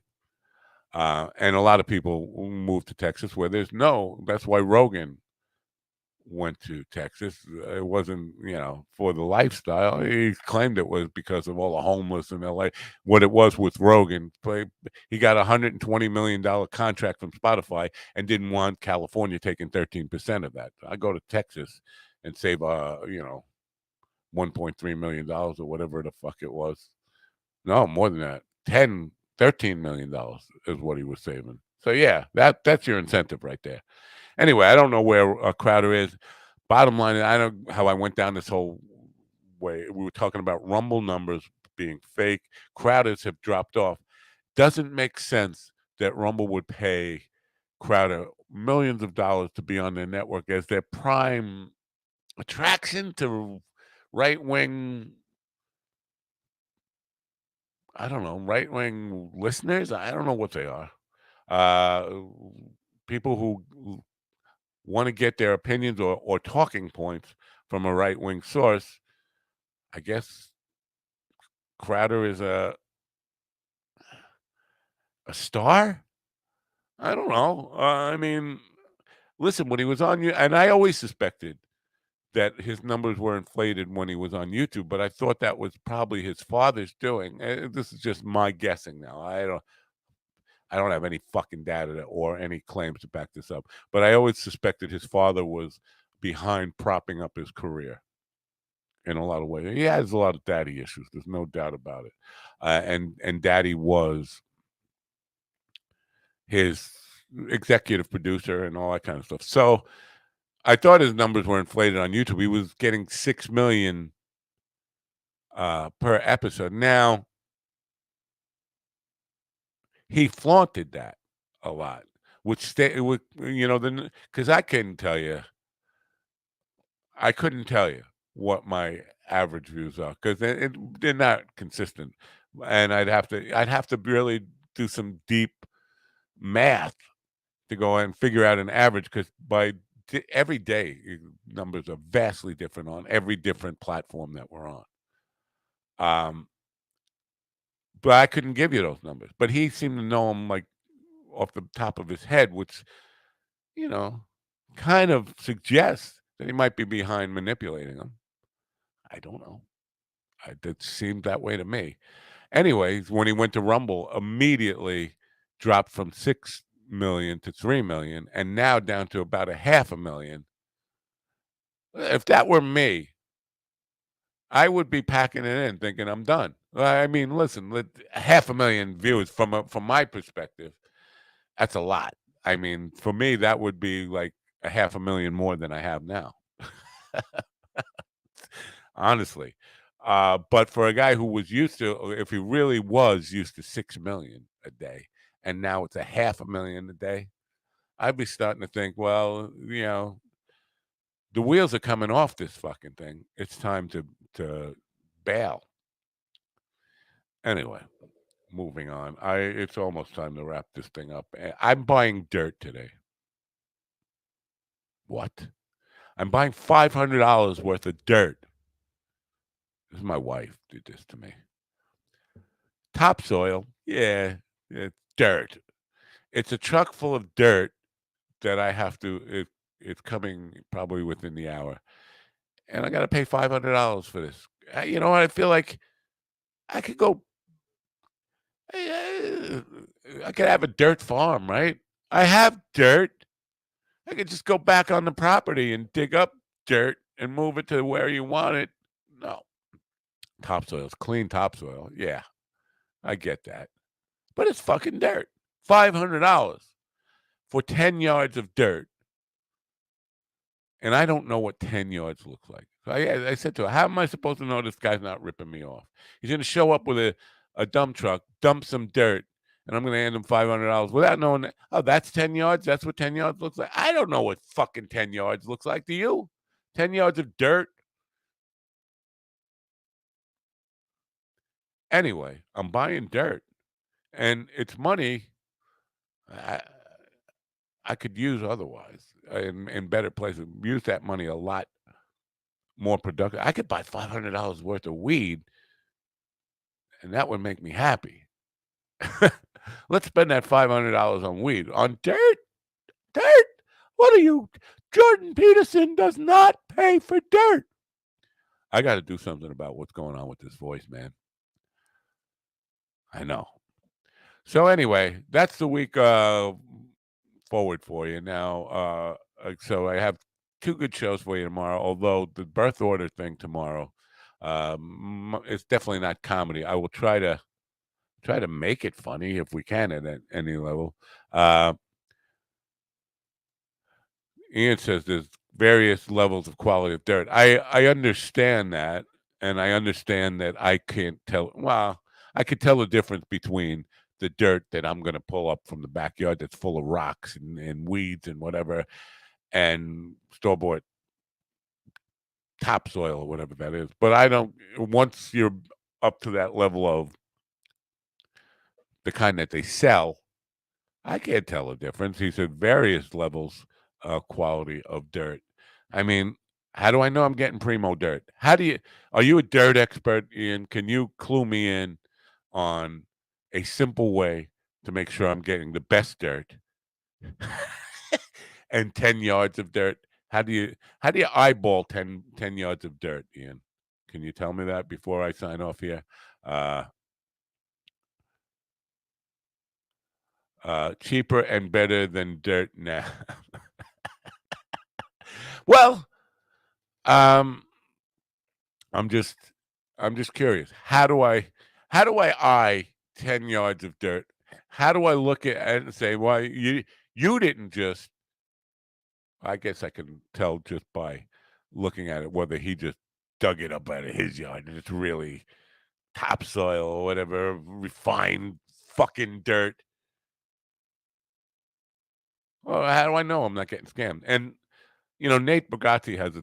And a lot of people move to Texas where there's no. That's why Rogan went to Texas. It wasn't, for the lifestyle. He claimed it was because of all the homeless in LA. What it was with Rogan, he got $120 million contract from Spotify and didn't want California taking 13% of that. I go to Texas and save, $1.3 million or whatever the fuck it was. No, more than that. $13 million is what he was saving. So yeah, that's your incentive right there. Anyway, I don't know where Crowder is. Bottom line, I don't know how I went down this whole way. We were talking about Rumble numbers being fake. Crowders have dropped off. Doesn't make sense that Rumble would pay Crowder millions of dollars to be on their network as their prime attraction to right-wing, I don't know, right-wing listeners. I don't know what they are. People who want to get their opinions or talking points from a right-wing source. I guess Crowder is a star. I don't know. I mean, listen, when he was on you, and I always suspected that his numbers were inflated when he was on YouTube, but I thought that was probably his father's doing. This is just my guessing now. I don't have any fucking data or any claims to back this up, but I always suspected his father was behind propping up his career in a lot of ways. He has a lot of daddy issues. There's no doubt about it. And daddy was his executive producer and all that kind of stuff. So I thought his numbers were inflated on YouTube. He was getting 6 million per episode. Now, he flaunted that a lot, which because I couldn't tell you what my average views are because they're not consistent, and I'd have to really do some deep math to go and figure out an average because every day numbers are vastly different on every different platform that we're on. But I couldn't give you those numbers. But he seemed to know them like off the top of his head, which kind of suggests that he might be behind manipulating them. I don't know. It seemed that way to me. Anyways, when he went to Rumble, immediately dropped from 6 million to 3 million, and now down to about 500,000. If that were me, I would be packing it in, thinking I'm done. I mean, listen, 500,000 views from my perspective, that's a lot. I mean, for me, that would be like 500,000 more than I have now. Honestly. But for a guy who was used to, if he really was used to 6 million a day, and now it's 500,000 a day, I'd be starting to think, well, the wheels are coming off this fucking thing. It's time to bail. Anyway, moving on. It's almost time to wrap this thing up. I'm buying dirt today. What? I'm buying $500 worth of dirt. This is my wife did this to me. Topsoil, yeah, it's dirt. It's a truck full of dirt that I have to. It's coming probably within the hour, and I got to pay $500 for this. You know what? I feel like I could go. eh, I could have a dirt farm, right? I have dirt. I could just go back on the property and dig up dirt and move it to where you want it. No, topsoil's clean topsoil. Yeah, I get that, but it's fucking dirt. $500 for 10 yards of dirt. And I don't know what 10 yards looks like. So I said to her, how am I supposed to know this guy's not ripping me off? He's going to show up with a dump truck, dump some dirt, and I'm going to hand him $500 without knowing that, oh, that's 10 yards? That's what 10 yards looks like? I don't know what fucking 10 yards looks like. Do you? 10 yards of dirt? Anyway, I'm buying dirt, and it's money I, I could use otherwise in better places. Use that money a lot more productive. I could buy $500 worth of weed, and that would make me happy. Let's spend that $500 on weed. On dirt? Dirt? What are you? Jordan Peterson does not pay for dirt. I got to do something about what's going on with this voice, man. I know. So anyway, that's the week forward for you. Now, so I have two good shows for you tomorrow. Although the birth order thing tomorrow, it's definitely not comedy. I will try to make it funny if we can at any level. Ian says there's various levels of quality of dirt. I understand that, and I understand that I can't tell. Well, I could tell the difference between the dirt that I'm going to pull up from the backyard that's full of rocks and weeds and whatever, and store bought topsoil or whatever that is. But I don't. Once you're up to that level of the kind that they sell, I can't tell the difference. He said various levels quality of dirt. I mean, how do I know I'm getting primo dirt? Are you a dirt expert, Ian? Can you clue me in on a simple way to make sure I'm getting the best dirt and 10 yards of dirt? How do you eyeball 10 yards of dirt, Ian? Can you tell me that before I sign off here? Uh, cheaper and better than dirt now. Well, um, I'm just I'm just curious. How do I eye 10 yards of dirt? How do I look at it and say, well, you didn't just I guess I can tell just by looking at it whether he just dug it up out of his yard and it's really topsoil or whatever, refined fucking dirt. Well, how do I know I'm not getting scammed? And Nate Bargatze has a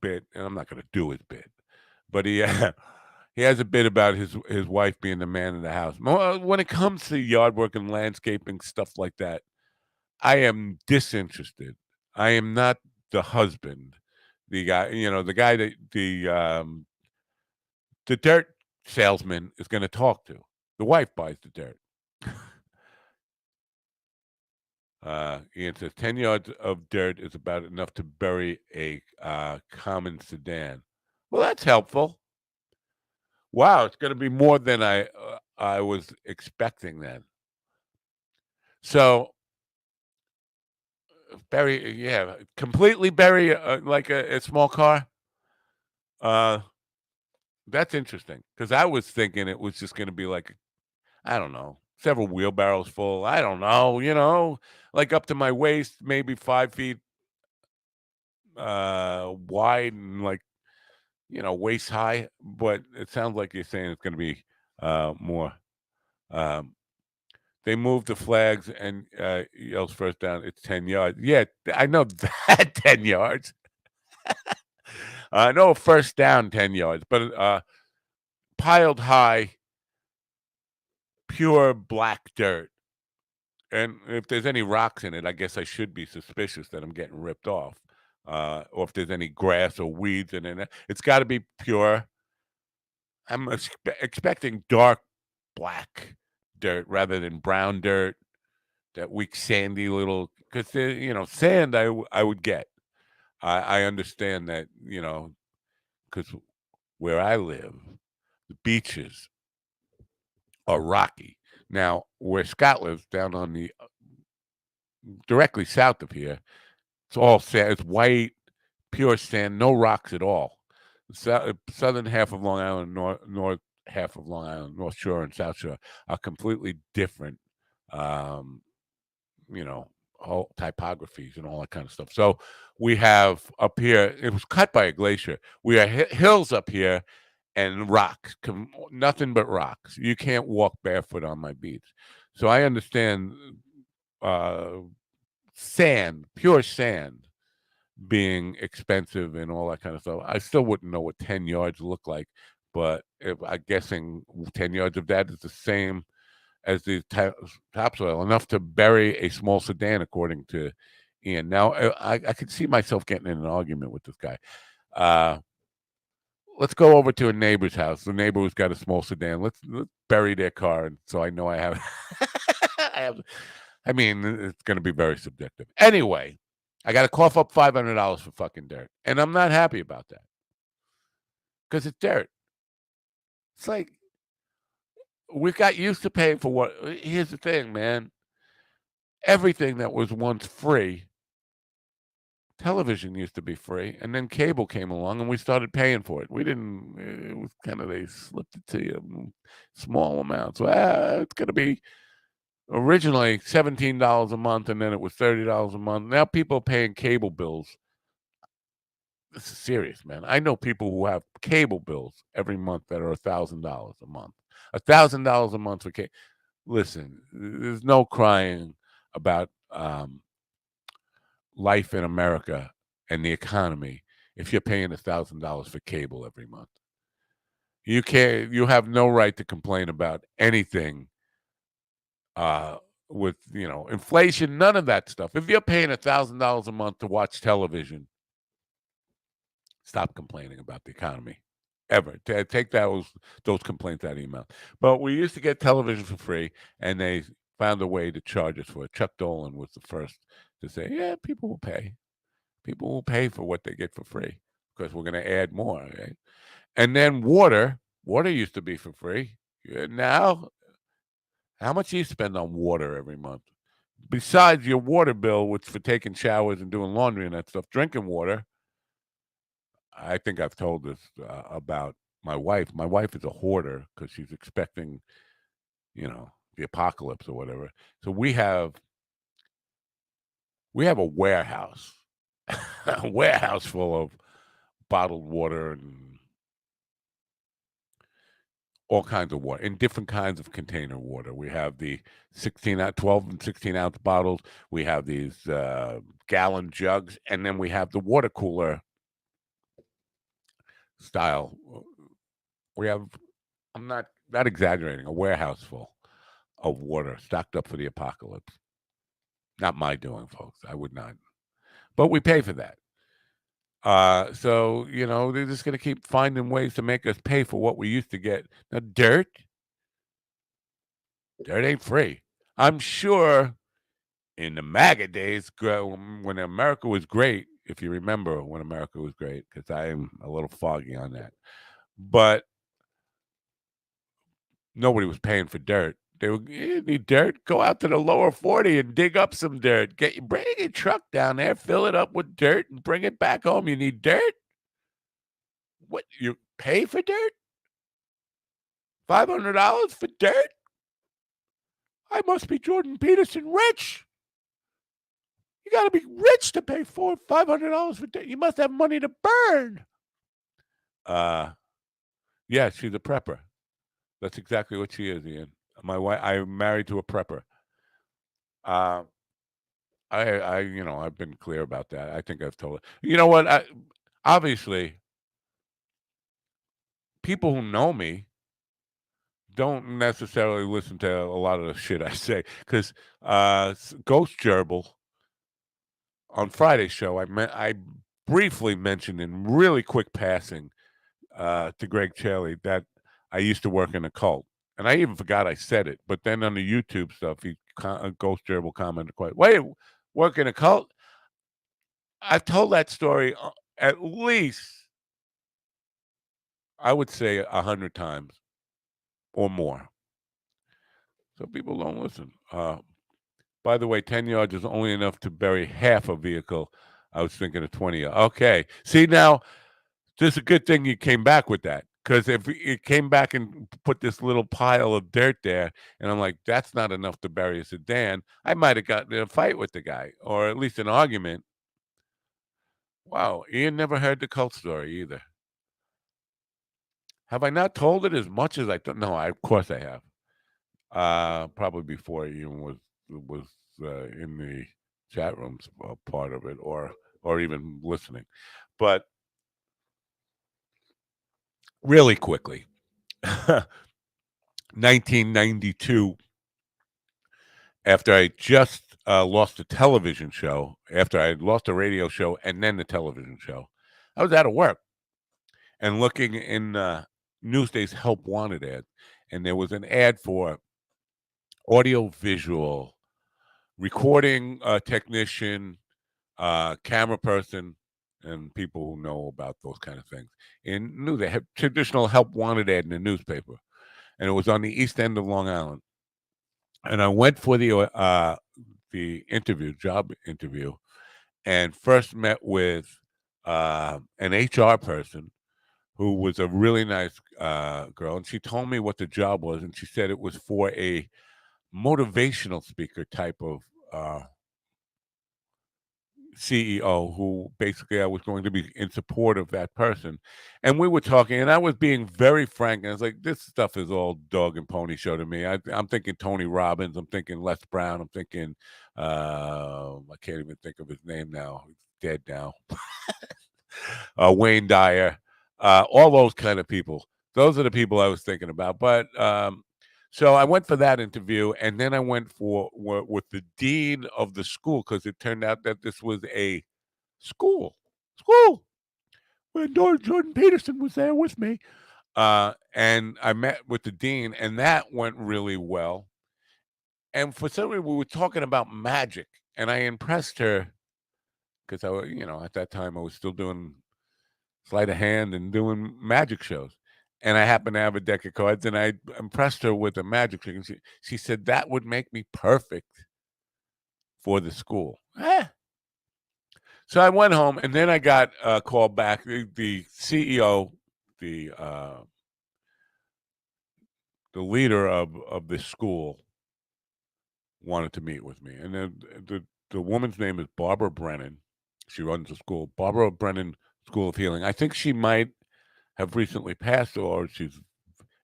bit, and I'm not going to do his bit, but he he has a bit about his wife being the man in the house. When it comes to yard work and landscaping stuff like that, I am disinterested. I am not the husband, the guy that the dirt salesman is going to talk to. The wife buys the dirt. Ian says 10 yards of dirt is about enough to bury a common sedan. Well, that's helpful. Wow, it's going to be more than I was expecting then. So bury, yeah, completely bury like a small car. Uh, that's interesting because I was thinking it was just going to be like I don't know, several wheelbarrows full. I don't know, like up to my waist, maybe 5 feet wide and like waist high. But it sounds like you're saying it's going to be more. Um, they move the flags and yells first down. It's 10 yards. Yeah, I know that 10 yards. I know first down 10 yards, but piled high, pure black dirt. And if there's any rocks in it, I guess I should be suspicious that I'm getting ripped off. Or if there's any grass or weeds in it, it's got to be pure. I'm expecting dark black dirt rather than brown dirt, that weak sandy little. Because sand I would get. I understand that because where I live, the beaches are rocky. Now where Scott lives, down on the directly south of here, it's all sand. It's white, pure sand, no rocks at all. Southern half of Long Island, north half of Long Island, North Shore and South Shore are completely different. Um, whole typographies and all that kind of stuff. So we have up here. It was cut by a glacier. We have hills up here and rocks. Nothing but rocks. You can't walk barefoot on my beach. So I understand uh, sand, pure sand, being expensive and all that kind of stuff. I still wouldn't know what 10 yards look like, but if I'm guessing 10 yards of that is the same as the topsoil, enough to bury a small sedan, according to Ian. Now, I could see myself getting in an argument with this guy. Let's go over to a neighbor's house. The neighbor who's got a small sedan. Let's bury their car, and so I know I have. I mean, it's going to be very subjective. Anyway, I got to cough up $500 for fucking dirt, and I'm not happy about that because it's dirt. It's like we got used to paying for what. Here's the thing, man. Everything that was once free, television used to be free, and then cable came along, and we started paying for it. We didn't. It was kind of, they slipped it to you in small amounts. Well, it's going to be originally $17 a month, and then it was $30 a month. Now people are paying cable bills. This is serious, man. I know people who have cable bills every month that are $1,000 a month. $1,000 a month for cable. Listen, there's no crying about life in America and the economy if you're paying $1,000 for cable every month. You can't. You have no right to complain about anything with inflation. None of that stuff. If you're paying $1,000 a month to watch television, stop complaining about the economy. Ever take those complaints out of your mouth. But we used to get television for free, and they found a way to charge us for it. Chuck Dolan was the first to say, "Yeah, people will pay. People will pay for what they get for free because we're going to add more." Right? And then water used to be for free. Now, how much do you spend on water every month? Besides your water bill, which for taking showers and doing laundry and that stuff, drinking water. I think I've told this about my wife. My wife is a hoarder because she's expecting, the apocalypse or whatever. So we have a warehouse, a warehouse full of bottled water and all kinds of water in different kinds of container water. We have the 12 and 16-ounce bottles. We have these gallon jugs, and then we have the water cooler style. We have, I'm not exaggerating, a warehouse full of water stocked up for the apocalypse. Not my doing, folks. I would not. But we pay for that. So, they're just going to keep finding ways to make us pay for what we used to get. Now, dirt ain't free. I'm sure in the MAGA days, when America was great, if you remember when America was great, because I'm a little foggy on that. But nobody was paying for dirt. They would, "You need dirt? Go out to the lower 40 and dig up some dirt. Bring your truck down there, fill it up with dirt, and bring it back home. You need dirt? What, you pay for dirt? $500 for dirt? I must be Jordan Peterson rich. You got to be rich to pay $500 for dirt. You must have money to burn." Yeah, she's a prepper. That's exactly what she is, Ian. My wife, I'm married to a prepper. Uh, I've been clear about that. I think I've told it. You know what? Obviously, people who know me don't necessarily listen to a lot of the shit I say because Ghost Gerbil on Friday's show, I briefly mentioned in really quick passing to Greg Chaley that I used to work in a cult, and I even forgot I said it. But then on the YouTube stuff, Ghost Gerbil commented quite, "Wait, work in a cult?" I've told that story at least, I would say, 100 times or more. So people don't listen. By the way, 10 yards is only enough to bury half a vehicle. I was thinking of 20 yards. Okay. See, now, this is a good thing you came back with that. Because if it came back and put this little pile of dirt there, and I'm like, that's not enough to bury a sedan, I might have gotten in a fight with the guy, or at least an argument. Wow, Ian never heard the cult story either. Have I not told it as much as I thought? No, of course I have. Probably before Ian was in the chat rooms part of it, or even listening. But really quickly, 1992, after I just lost a television show, after I had lost a radio show and then the television show, I was out of work and looking in Newsday's Help Wanted ad, and there was an ad for audio visual recording technician, camera person, and people who know about those kind of things. And knew they had traditional Help Wanted ad in the newspaper, and it was on the east end of Long Island. And I went for the interview, job interview, and first met with an HR person who was a really nice girl, and she told me what the job was, and she said it was for a motivational speaker type of CEO who basically I was going to be in support of that person. And we were talking, and I was being very frank. And I was like, this stuff is all dog and pony show to me. I'm thinking Tony Robbins. I'm thinking Les Brown. I'm thinking, I can't even think of his name now. He's dead now. Wayne Dyer, all those kind of people. Those are the people I was thinking about. But so I went for that interview, and then I went with the dean of the school because it turned out that this was a school. When Jordan Peterson was there with me, and I met with the dean, and that went really well. And for some reason, we were talking about magic, and I impressed her because at that time I was still doing sleight of hand and doing magic shows. And I happened to have a deck of cards, and I impressed her with a magic trick. And she said that would make me perfect for the school. So I went home, and then I got a call back. The CEO, the leader of this school, wanted to meet with me, and then the woman's name is Barbara Brennan. She runs the school, Barbara Brennan School of Healing. I think she might have recently passed, or she's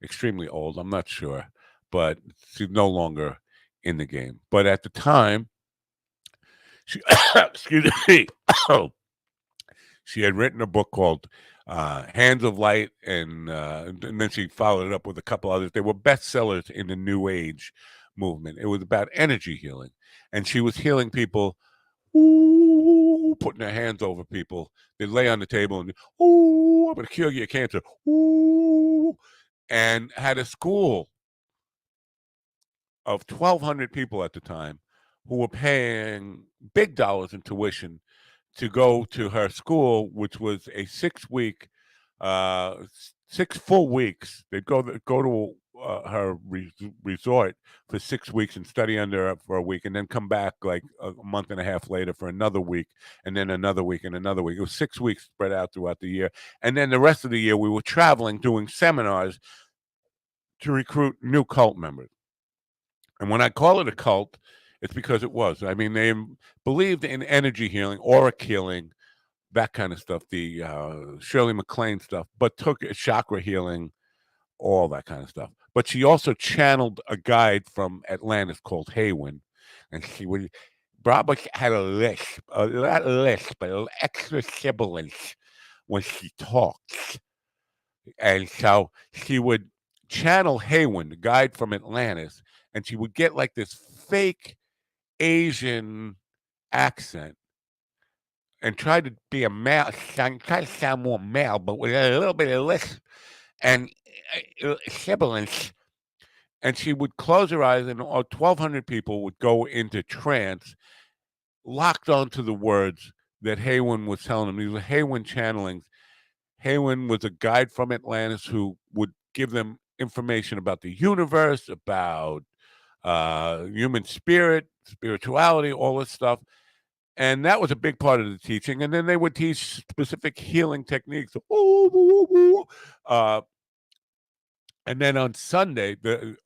extremely old. I'm not sure, but she's no longer in the game. But at the time, she excuse me. She had written a book called Hands of Light, and then she followed it up with a couple others. They were bestsellers in the New Age movement. It was about energy healing, and she was healing people, ooh, putting their hands over people. They lay on the table and, ooh, I'm going to cure your cancer, ooh, and had a school of 1,200 people at the time who were paying big dollars in tuition to go to her school, which was a 6-week, 6 full weeks. They'd go to her resort for 6 weeks and study under her for a week, and then come back like a month and a half later for another week, and then another week and another week. It was 6 weeks spread out throughout the year, and then the rest of the year we were traveling, doing seminars to recruit new cult members. And when I call it a cult, it's because it was. I mean, they believed in energy healing, aura healing, that kind of stuff, the Shirley MacLaine stuff, but took chakra healing, all that kind of stuff. But she also channeled a guide from Atlantis called Haywin, and Barbara had a lisp, not lisp, but an extra sibilance when she talks. And so she would channel Haywen, the guide from Atlantis, and she would get like this fake Asian accent and try to be a male, try to sound more male, but with a little bit of lisp and sibilance. And she would close her eyes, and 1,200 people would go into trance, locked onto the words that Haywen was telling them. These were Haywen channelings. Haywen was a guide from Atlantis who would give them information about the universe, about human spirit, spirituality, all this stuff. And that was a big part of the teaching. And then they would teach specific healing techniques. Uh, and then on Sunday,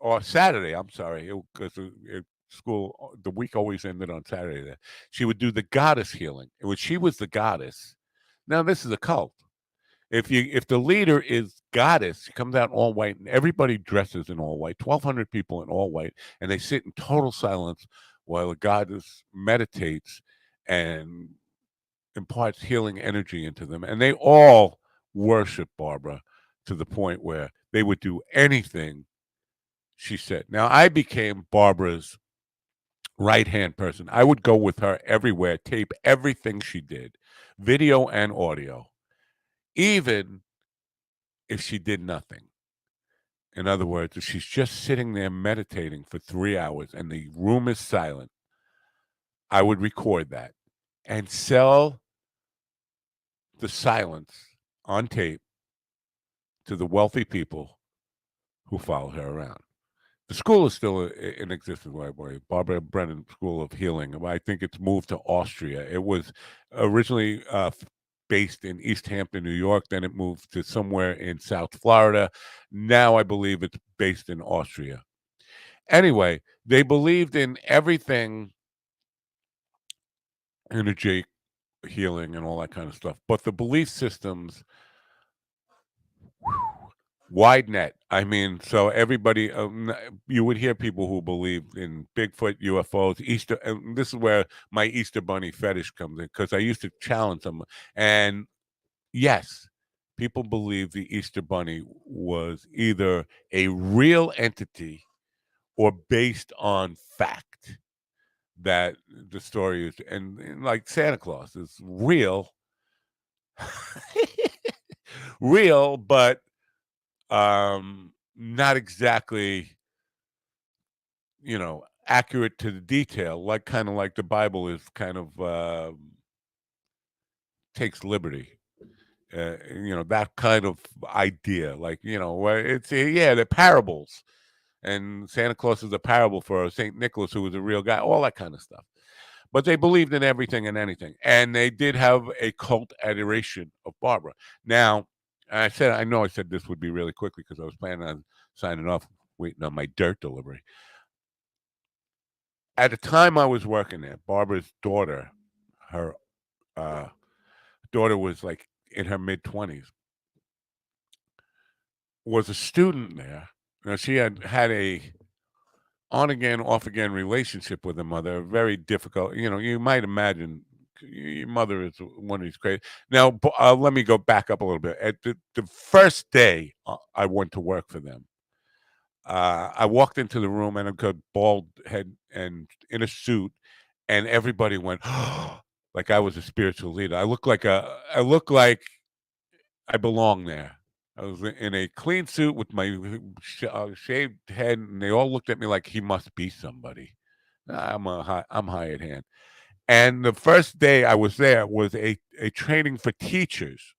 or Saturday, I'm sorry, because school, the week always ended on Saturday. There, she would do the goddess healing. She was the goddess. Now this is a cult. If the leader is goddess, she comes out in all white, and everybody dresses in all white. 1,200 people in all white, and they sit in total silence while the goddess meditates and imparts healing energy into them. And they all worship Barbara to the point where they would do anything she said. Now, I became Barbara's right hand person. I would go with her everywhere, tape everything she did, video and audio, even if she did nothing. In other words, if she's just sitting there meditating for 3 hours and the room is silent, I would record that and sell the silence on tape to the wealthy people who follow her around. The school is still in existence, by the way, Barbara Brennan School of Healing. I think it's moved to Austria. It was originally based in East Hampton, New York. Then it moved to somewhere in South Florida. Now I believe it's based in Austria. Anyway, they believed in everything, energy, healing, and all that kind of stuff. But the belief systems, wide net. I mean, so everybody, you would hear people who believe in Bigfoot, UFOs, Easter. And this is where my Easter Bunny fetish comes in, because I used to challenge them. And yes, people believe the Easter Bunny was either a real entity or based on fact. That the story is, and like Santa Claus is real, real, but not exactly, accurate to the detail, like kind of like the Bible is kind of takes liberty. That kind of idea, like, where it's, yeah, they're parables, and Santa Claus is a parable for Saint Nicholas, who was a real guy, all that kind of stuff. But they believed in everything and anything, and they did have a cult adoration of Barbara. Now, I know I said this would be really quickly because I was planning on signing off, waiting on my dirt delivery. At the time I was working there, Barbara's daughter, her daughter was like in her mid-20s, was a student there. Now, she had a on again, off again relationship with her mother, very difficult. You might imagine your mother is one of these crazy. Now, let me go back up a little bit. At the first day I went to work for them, I walked into the room and I got bald head and in a suit, and everybody went like I was a spiritual leader. I look like I belong there. I was in a clean suit with my shaved head, and they all looked at me like he must be somebody. I'm hired hand. And the first day I was there was a training for teachers.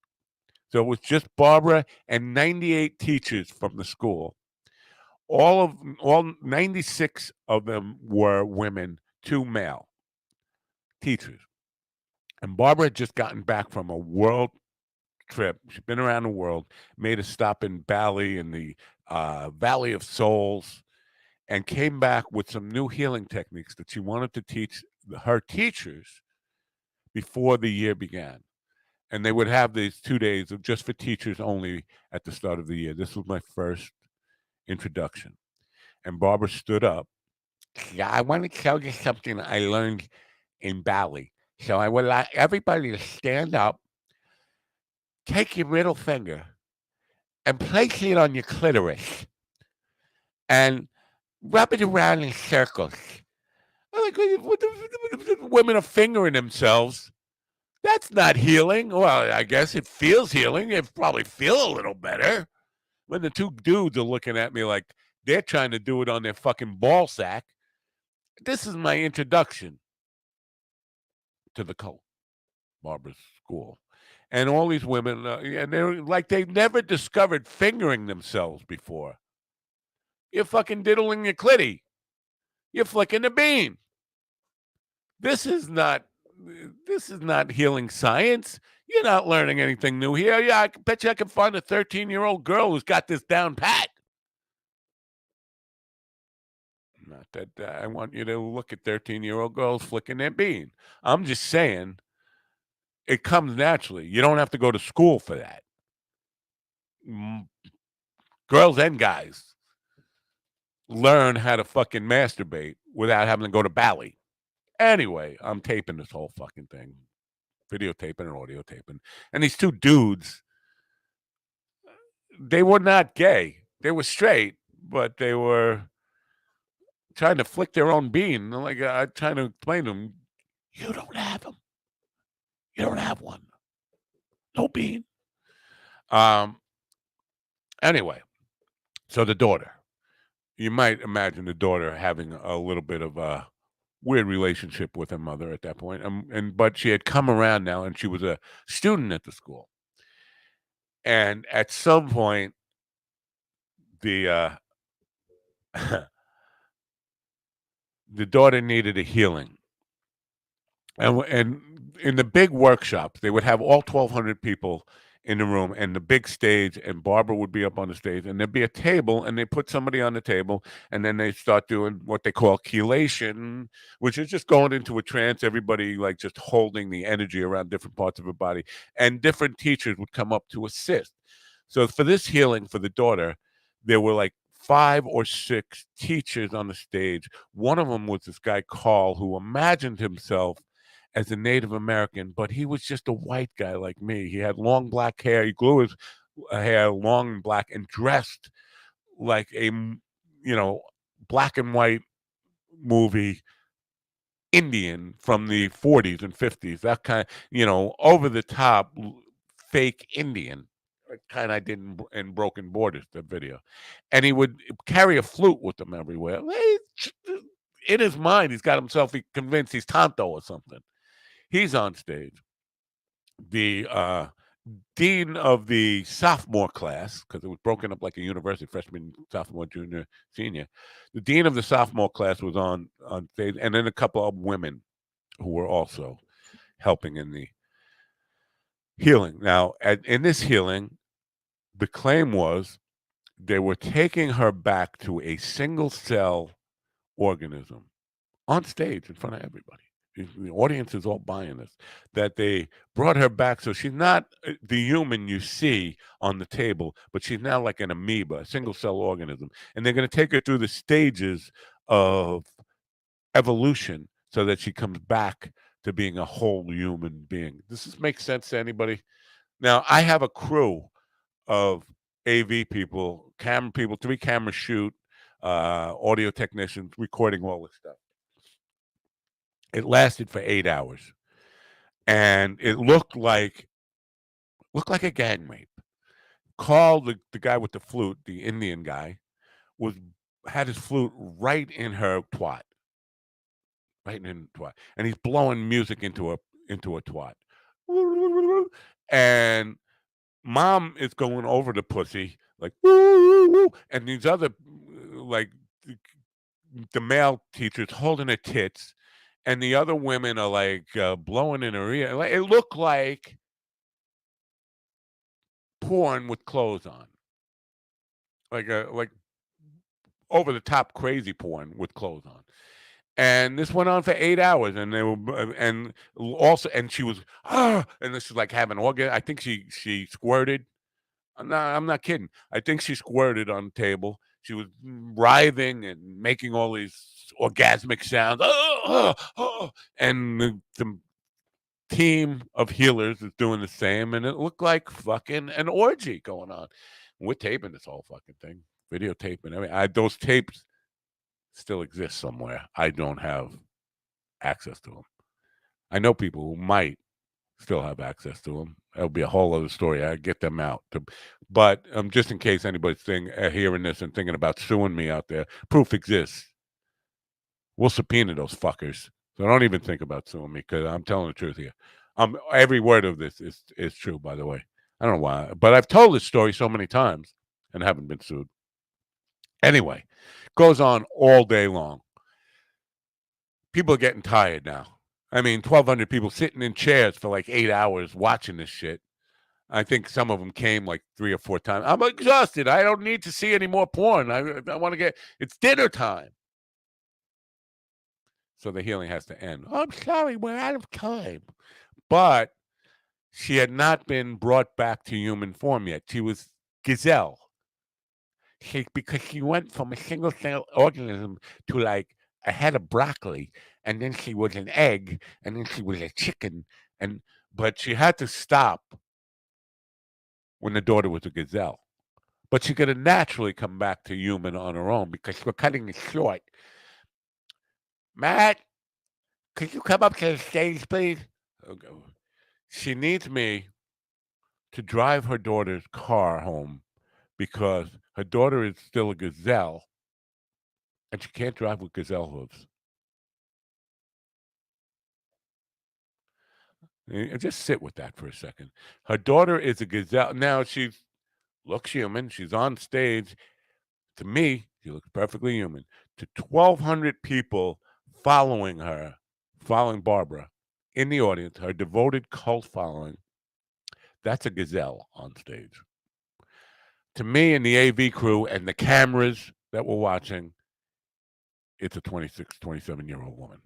So it was just Barbara and 98 teachers from the school. All 96 of them were women, 2 male teachers. And Barbara had just gotten back from a world trip. She'd been around the world, made a stop in Bali in the Valley of Souls, and came back with some new healing techniques that she wanted to teach her teachers before the year began. And they would have these 2 days of just for teachers only at the start of the year. This was my first introduction. And Barbara stood up Yeah, I want to tell you something I learned in Bali. So I would like everybody to stand up, take your middle finger, and place it on your clitoris, and rub it around in circles. I'm like, what the women are fingering themselves. That's not healing. Well, I guess it feels healing. It probably feel a little better when the two dudes are looking at me like they're trying to do it on their fucking ball sack. This is my introduction to the cult, Barbara's school. And all these women, and they're like they've never discovered fingering themselves before. You're fucking diddling your clitty. You're flicking the bean. This is not this is not healing science. You're not learning anything new here. Yeah, I bet you I can find a 13-year-old girl who's got this down pat. Not that I want you to look at 13-year-old girls flicking their bean. I'm just saying it comes naturally. You don't have to go to school for that. Girls and guys learn how to fucking masturbate without having to go to Bali. Anyway, I'm taping this whole fucking thing, videotaping and audio taping. And these two dudes, they were not gay. They were straight, but they were trying to flick their own bean. Like I'm trying to explain to them, you don't have them. You don't have one. No bean. Um. Anyway, so the daughter. You might imagine the daughter having a little bit of a weird relationship with her mother at that point. And but she had come around now, and she was a student at the school. And at some point, the the daughter needed a healing. And in the big workshops, they would have all 1,200 people in the room and the big stage, and Barbara would be up on the stage, and there'd be a table, and they put somebody on the table, and then they start doing what they call chelation, which is just going into a trance. Everybody like just holding the energy around different parts of her body, and different teachers would come up to assist. So for this healing for the daughter, there were like 5 or 6 teachers on the stage. One of them was this guy Carl, who imagined himself as a Native American, but he was just a white guy like me. He had long black hair. He grew his hair long and black and dressed like a, black and white movie Indian from the 40s and 50s. That kind of, over the top fake Indian. Kind I did in Broken Borders, the video. And he would carry a flute with him everywhere. In his mind, he's got himself convinced he's Tonto or something. He's on stage. The dean of the sophomore class, because it was broken up like a university, freshman, sophomore, junior, senior. The dean of the sophomore class was on stage, and then a couple of women who were also helping in the healing. Now, in this healing, the claim was they were taking her back to a single cell organism on stage in front of everybody. The audience is all buying this. That they brought her back, so she's not the human you see on the table, but she's now like an amoeba, a single cell organism. And they're going to take her through the stages of evolution so that she comes back to being a whole human being. Does this make sense to anybody? Now, I have a crew of AV people, camera people, 3 camera shoot, audio technicians, recording all this stuff. It lasted for 8 hours, and it looked like a gang rape. Carl, the guy with the flute, the Indian guy, had his flute right in her twat, and he's blowing music into a twat, and mom is going over the pussy like woo, woo, woo, and these other like the male teachers holding her tits, and the other women are like blowing in her ear. It looked like porn with clothes on, like over the top crazy porn with clothes on. And this went on for 8 hours, and they were, and also, and she was, and this is like having orgasm. I think she squirted. I'm not kidding. I think she squirted on the table. She was writhing and making all these orgasmic sounds. And the team of healers is doing the same, and it looked like fucking an orgy going on. We're taping this whole fucking thing, videotaping. I mean, those tapes still exist somewhere. I don't have access to them. I know people who might still have access to them. That'll be a whole other story. I get them out. But just in case anybody's hearing this and thinking about suing me out there, proof exists. We'll subpoena those fuckers. So don't even think about suing me because I'm telling the truth here. Every word of this is true, by the way. I don't know why, but I've told this story so many times and haven't been sued. Anyway, goes on all day long. People are getting tired now. I mean, 1,200 people sitting in chairs for like 8 hours watching this shit. I think some of them came like 3 or 4 times. I'm exhausted. I don't need to see any more porn. I want to it's dinner time. So the healing has to end. Oh, I'm sorry, we're out of time. But she had not been brought back to human form yet. She was gazelle. Because she went from a single cell organism to like a head of broccoli, and then she was an egg, and then she was a chicken, but she had to stop when the daughter was a gazelle. But she could have naturally come back to human on her own because we're cutting it short. Matt, could you come up to the stage, please? Okay. She needs me to drive her daughter's car home because her daughter is still a gazelle and she can't drive with gazelle hooves. Just sit with that for a second. Her daughter is a gazelle. Now she looks human. She's on stage. To me, she looks perfectly human. To 1,200 people following her, following Barbara in the audience, her devoted cult following, that's a gazelle on stage. To me and the AV crew and the cameras that were watching, it's a 26, 27-year-old woman.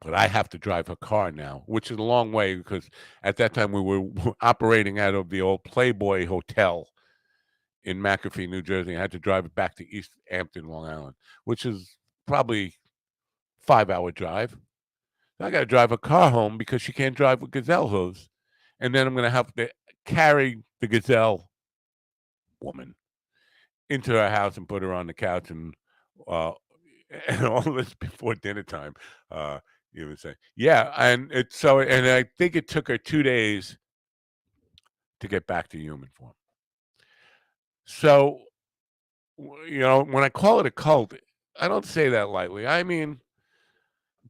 But I have to drive her car now, which is a long way because at that time we were operating out of the old Playboy Hotel in McAfee, New Jersey. I had to drive it back to East Hampton, Long Island, which is probably 5-hour drive. I got to drive a car home because she can't drive with gazelle hooves. And then I'm going to have to carry the gazelle woman into her house and put her on the couch and all this before dinner time. You would say, yeah, and I think it took her 2 days to get back to human form. So, when I call it a cult, I don't say that lightly. I mean,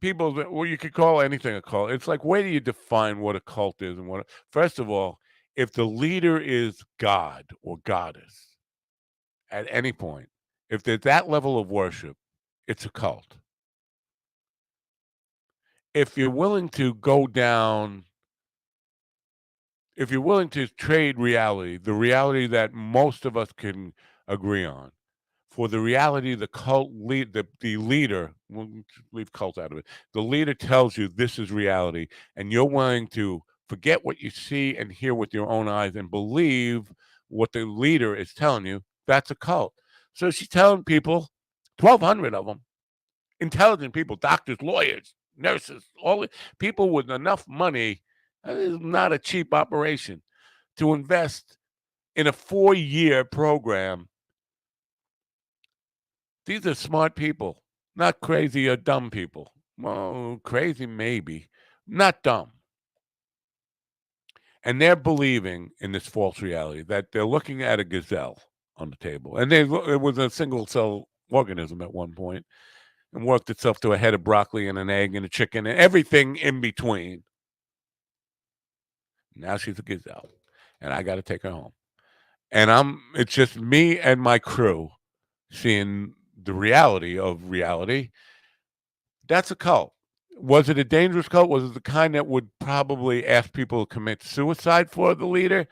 you could call anything a cult. It's like, where do you define what a cult is and what? First of all, if the leader is God or goddess at any point, if there's that level of worship, it's a cult. If you're willing to go down, if you're willing to trade reality, the reality that most of us can agree on, for the reality the cult the leader, we'll leave cult out of it, the leader tells you this is reality, and you're willing to forget what you see and hear with your own eyes and believe what the leader is telling you, that's a cult. So she's telling people, 1,200 of them, intelligent people, doctors, lawyers, nurses, all the people with enough money. That is not a cheap operation to invest in a 4-year program. These are smart people, not crazy or dumb people. Well, crazy maybe, not dumb. And they're believing in this false reality that they're looking at a gazelle on the table. And it was a single cell organism at one point and worked itself to a head of broccoli and an egg and a chicken and everything in between. Now she's a gazelle, and I got to take her home. And it's just me and my crew seeing the reality of reality. That's a cult. Was it a dangerous cult? Was it the kind that would probably ask people to commit suicide for the leader?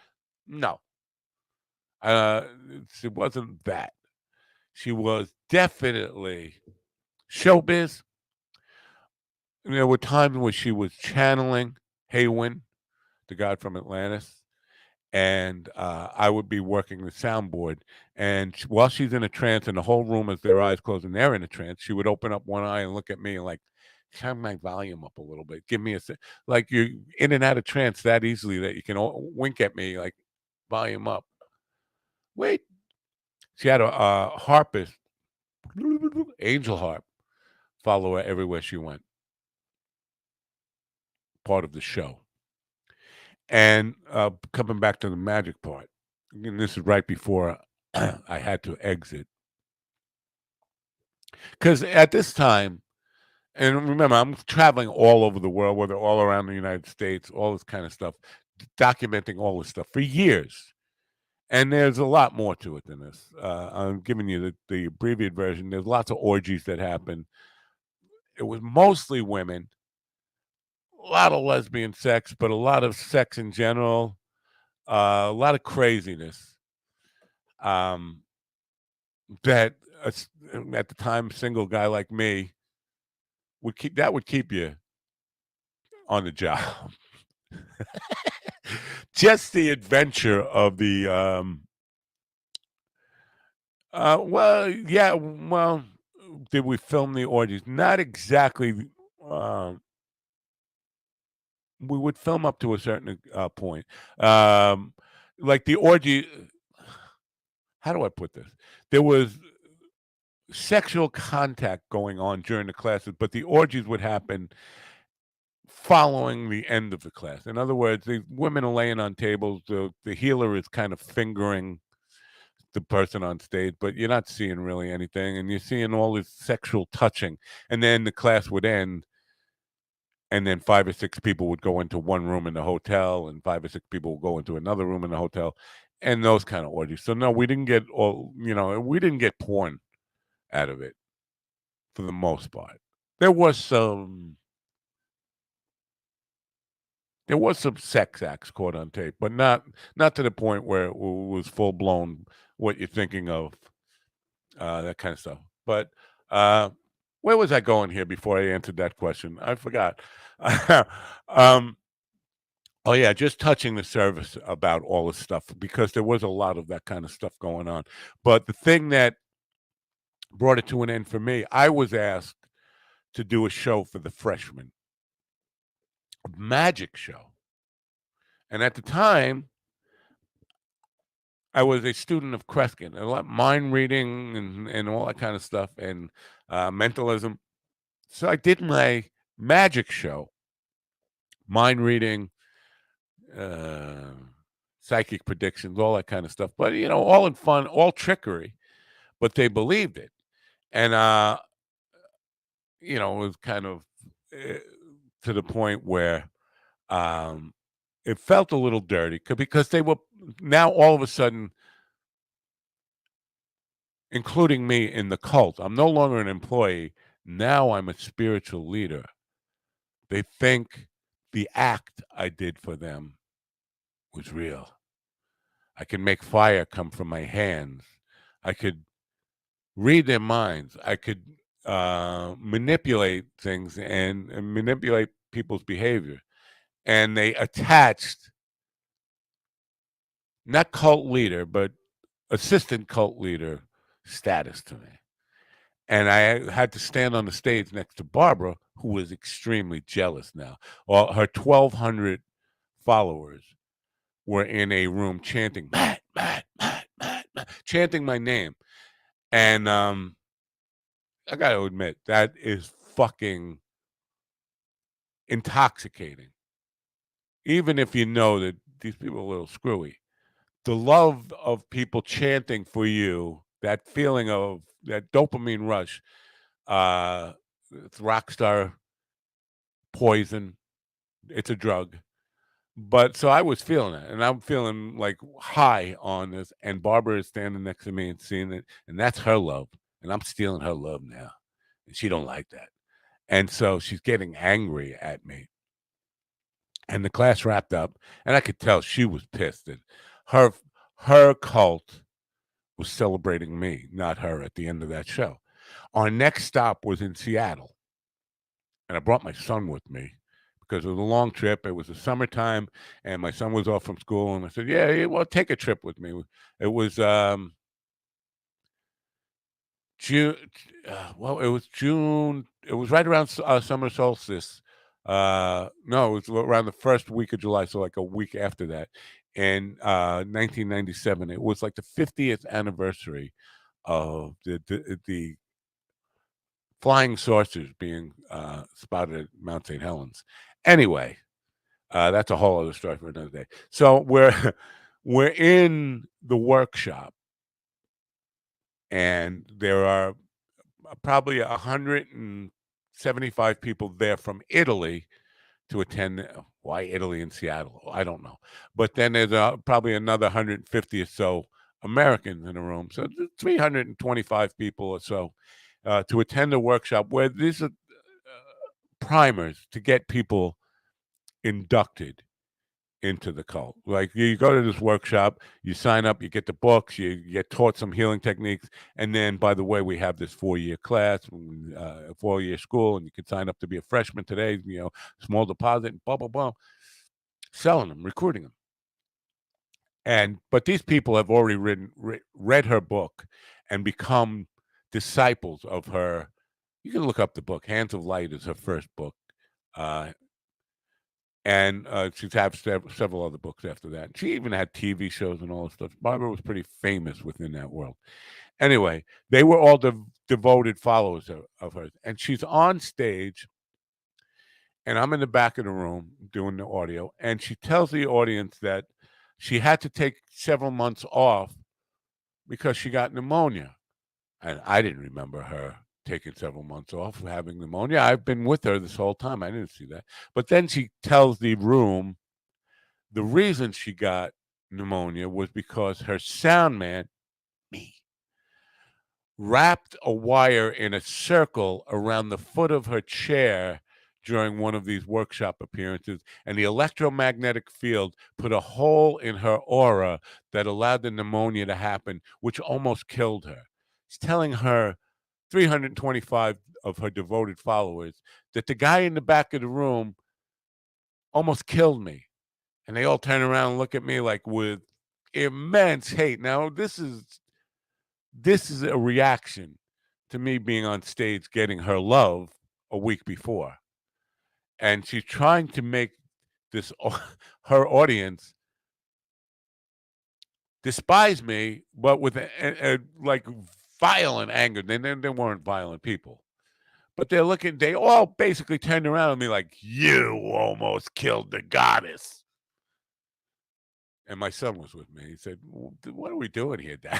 No. It wasn't that. She was definitely showbiz. There were times where she was channeling Haywin, the god from Atlantis, and I would be working the soundboard. And while she's in a trance, and the whole room has their eyes closed, and they're in a trance, she would open up one eye and look at me and like turn my volume up a little bit. Give me like you're in and out of trance that easily that you can wink at me like volume up. Wait, she had a harpist, angel harp, follow her everywhere she went. Part of the show. And coming back to the magic part, and this is right before I had to exit. Because at this time, and remember, I'm traveling all over the world, whether all around the United States, all this kind of stuff, documenting all this stuff for years. And there's a lot more to it than this. I'm giving you the abbreviated version. There's lots of orgies that happen. It was mostly women, a lot of lesbian sex, but a lot of sex in general, a lot of craziness. Um, that at the time, single guy like me would keep you on the job. Just the adventure of the well, yeah, well, did we film the orgies? Not exactly. We would film up to a certain point. Um, like the orgy. How do I put this? There was sexual contact going on during the classes, but the orgies would happen following the end of the class. In other words, the women are laying on tables. The healer is kind of fingering the person on stage, but you're not seeing really anything, and you're seeing all this sexual touching. And then the class would end, and then 5 or 6 people would go into one room in the hotel, and 5 or 6 people would go into another room in the hotel, and those kind of orgies. So no, we didn't get all. We didn't get porn out of it for the most part. There was some. There was some sex acts caught on tape, but not to the point where it was full blown what you're thinking of, that kind of stuff. But where was I going here before I answered that question? I forgot. um, oh yeah, just touching the surface about all this stuff because there was a lot of that kind of stuff going on. But the thing that brought it to an end for me, I was asked to do a show for the freshmen, a magic show, and at the time I was a student of Kreskin, a lot mind reading and all that kind of stuff, and mentalism. So I did my magic show, mind reading, uh, psychic predictions, all that kind of stuff. But all in fun, all trickery. But they believed it, and it was kind of uh, to the point where um, it felt a little dirty because they were now all of a sudden including me in the cult. I'm no longer an employee. Now I'm a spiritual leader. They think the act I did for them was real. I can make fire come from my hands. I could read their minds. I could manipulate things and manipulate people's behavior. And they attached not cult leader, but assistant cult leader status to me. And I had to stand on the stage next to Barbara, who was extremely jealous now. Well, her 1,200 followers were in a room chanting, Matt, Matt, Matt, Matt, Matt, chanting my name. And I got to admit, that is fucking intoxicating. Even if you know that these people are a little screwy. The love of people chanting for you, that feeling of that dopamine rush, it's rock star poison. It's a drug. But so I was feeling it, and I'm feeling like high on this. And Barbara is standing next to me and seeing it, and that's her love, and I'm stealing her love now, and she don't like that. And so she's getting angry at me. And the class wrapped up, and I could tell she was pissed that her her cult was celebrating me, not her, at the end of that show. Our next stop was in Seattle, and I brought my son with me because it was a long trip. It was the summertime, and my son was off from school, and I said, "Yeah, well, take a trip with me." It was June. Well, it was June. It was right around summer solstice. No, it was around the first week of July, so like a week after that, in 1997. It was like the 50th anniversary of the flying saucers being spotted at Mount St. Helens. Anyway, that's a whole other story for another day. So we're we're in the workshop, and there are probably 175 people there from Italy to attend. Why Italy and Seattle? I don't know. But then there's probably another 150 or so Americans in the room. So 325 people or so to attend a workshop where these are primers to get people inducted into the cult. Like you go to this workshop, you sign up, you get the books, you get taught some healing techniques, and then by the way, we have this 4-year class, 4-year school, and you can sign up to be a freshman today. Small deposit, and blah blah blah, selling them, recruiting them, but these people have already read her book and become disciples of her. You can look up the book. Hands of Light is her first book. And she's had several other books after that. She even had TV shows and all this stuff. Barbara was pretty famous within that world. Anyway, they were all devoted followers of hers. And she's on stage, and I'm in the back of the room doing the audio. And she tells the audience that she had to take several months off because she got pneumonia. And I didn't remember her taking several months off having pneumonia. I've been with her this whole time. I didn't see that. But then she tells the room the reason she got pneumonia was because her sound man, me, wrapped a wire in a circle around the foot of her chair during one of these workshop appearances, and the electromagnetic field put a hole in her aura that allowed the pneumonia to happen, which almost killed her. She's telling her 325 of her devoted followers that the guy in the back of the room almost killed me. And they all turn around and look at me like with immense hate. Now, this is a reaction to me being on stage getting her love a week before. And she's trying to make this her audience despise me, but with a like violent anger. They weren't violent people. But they all basically turned around at me like, you almost killed the goddess. And my son was with me. He said, what are we doing here, Dad?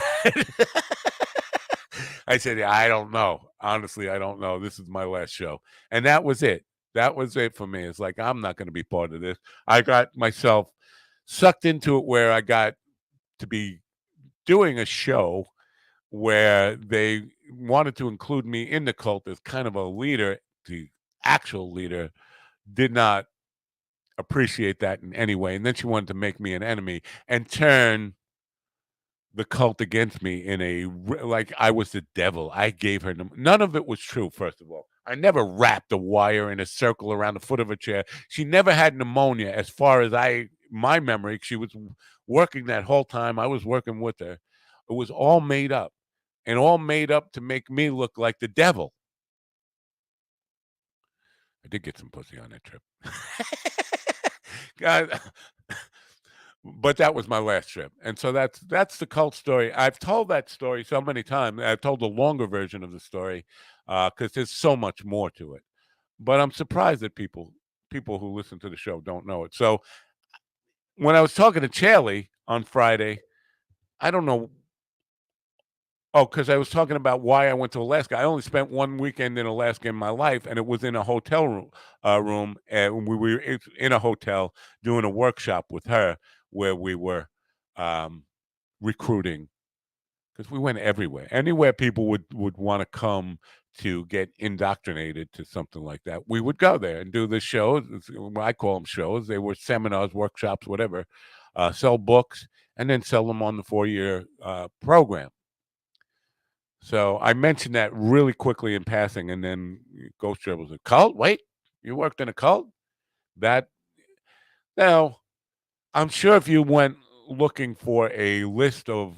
I said, I don't know. Honestly, I don't know. This is my last show. And that was it. That was it for me. It's like, I'm not going to be part of this. I got myself sucked into it where I got to be doing a show where they wanted to include me in the cult as kind of a leader. The actual leader did not appreciate that in any way. And then she wanted to make me an enemy and turn the cult against me like I was the devil. I gave her none of it was true. First of all, I never wrapped a wire in a circle around the foot of her chair. She never had pneumonia, as far as my memory. She was working that whole time. I was working with her. It was all made up, and all made up to make me look like the devil. I did get some pussy on that trip. God. But that was my last trip. And so that's the cult story. I've told that story so many times. I've told the longer version of the story because there's so much more to it. But I'm surprised that people who listen to the show don't know it. So when I was talking to Charlie on Friday, I don't know. Oh, because I was talking about why I went to Alaska. I only spent one weekend in Alaska in my life, and it was in a hotel room, and we were in a hotel doing a workshop with her where we were recruiting, because we went everywhere. Anywhere people would want to come to get indoctrinated to something like that, we would go there and do the shows. I call them shows. They were seminars, workshops, whatever. Sell books and then sell them on the 4-year program. So I mentioned that really quickly in passing, and then Ghost Trip was a cult. Wait, you worked in a cult? That now, I'm sure if you went looking for a list of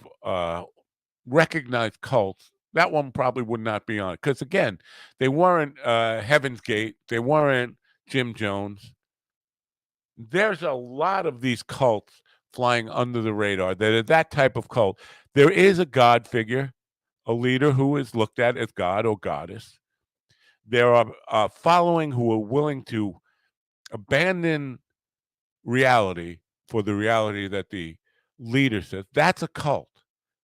recognized cults, that one probably would not be on it. Because again, they weren't Heaven's Gate, they weren't Jim Jones. There's a lot of these cults flying under the radar that are that type of cult. There is a God figure, a leader who is looked at as God or goddess. There are following who are willing to abandon reality for the reality that the leader says. That's a cult.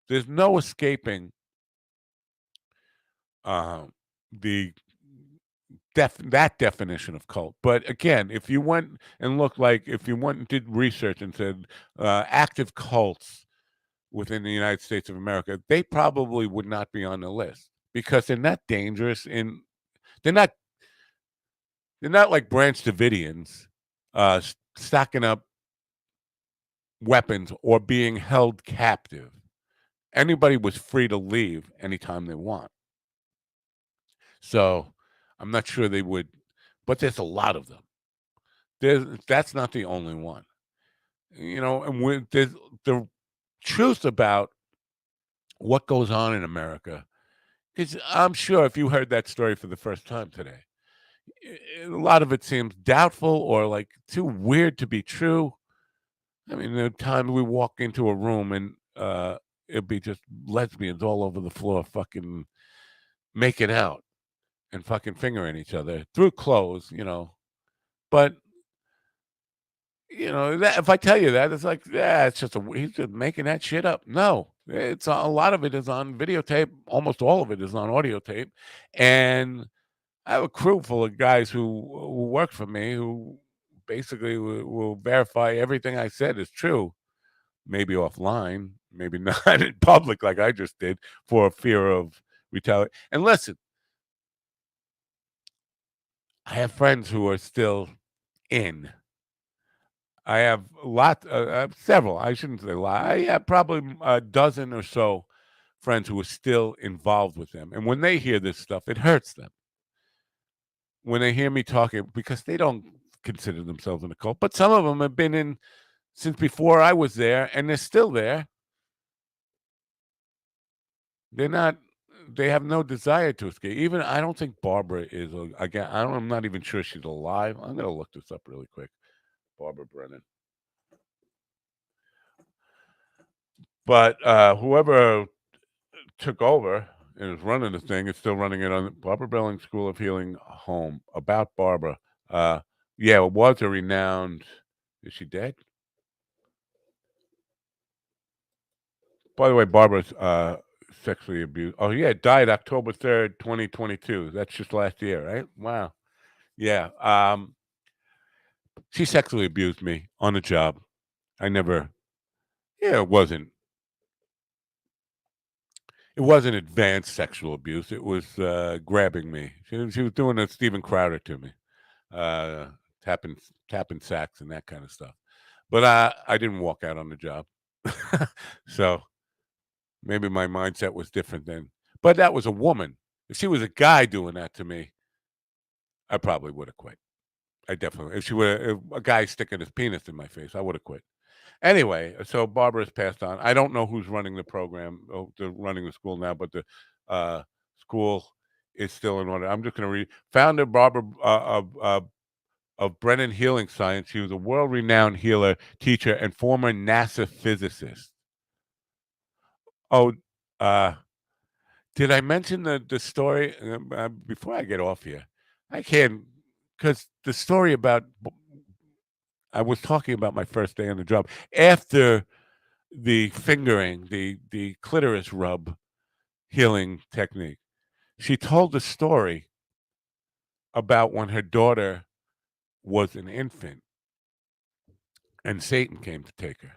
There's no escaping uh, the that definition of cult. But again, if you went and looked, like if you went and did research and said active cults within the United States of America, they probably would not be on the list because they're not dangerous. They're not they're not like Branch Davidians stocking up weapons or being held captive. Anybody was free to leave anytime they want. So I'm not sure they would, but there's a lot of them. That's not the only one. And there's the truth about what goes on in America. Because I'm sure if you heard that story for the first time today, a lot of it seems doubtful or like too weird to be true. I mean, the time we walk into a room and it'd be just lesbians all over the floor, fucking making out and fucking fingering each other through clothes. But that if I tell you that, it's like, yeah, it's just he's just making that shit up. No, it's a lot of it is on videotape. Almost all of it is on audio tape, and I have a crew full of guys who work for me who basically will verify everything I said is true. Maybe offline, maybe not in public like I just did for fear of retaliation. And listen, I have friends who are still in. I have several. I shouldn't say a lot. I have probably a dozen or so friends who are still involved with them. And when they hear this stuff, it hurts them. When they hear me talking, because they don't consider themselves in a cult, but some of them have been in since before I was there, and they're still there. They're not. They have no desire to escape. Even I don't think Barbara is. Again, I'm not even sure she's alive. I'm going to look this up really quick. Barbara Brennan. But whoever took over and is running the thing is still running it on Barbara Belling School of Healing Home. About Barbara. Yeah, it was a renowned. Is she dead? By the way, Barbara's sexually abused. Oh, yeah, died October 3rd, 2022. That's just last year, right? Wow. Yeah. She sexually abused me on the job. I never. Yeah, it wasn't advanced sexual abuse. It was grabbing me. She was doing a Steven Crowder to me, uh, tapping tapping sacks and that kind of stuff. But I didn't walk out on the job, so maybe my mindset was different then. But that was a woman. If she was a guy doing that to me, I probably would have quit. I definitely. If a guy sticking his penis in my face, I would have quit. Anyway, so Barbara's passed on. I don't know who's running the program, running the school now, but the school is still in order. I'm just going to read. Founder Barbara of Brennan Healing Science. She was a world-renowned healer, teacher, and former NASA physicist. Oh, uh, did I mention the story before I get off here? I can't, because the story about I was talking about my first day on the job after the fingering, the clitoris rub healing technique. She told a story about when her daughter was an infant and Satan came to take her.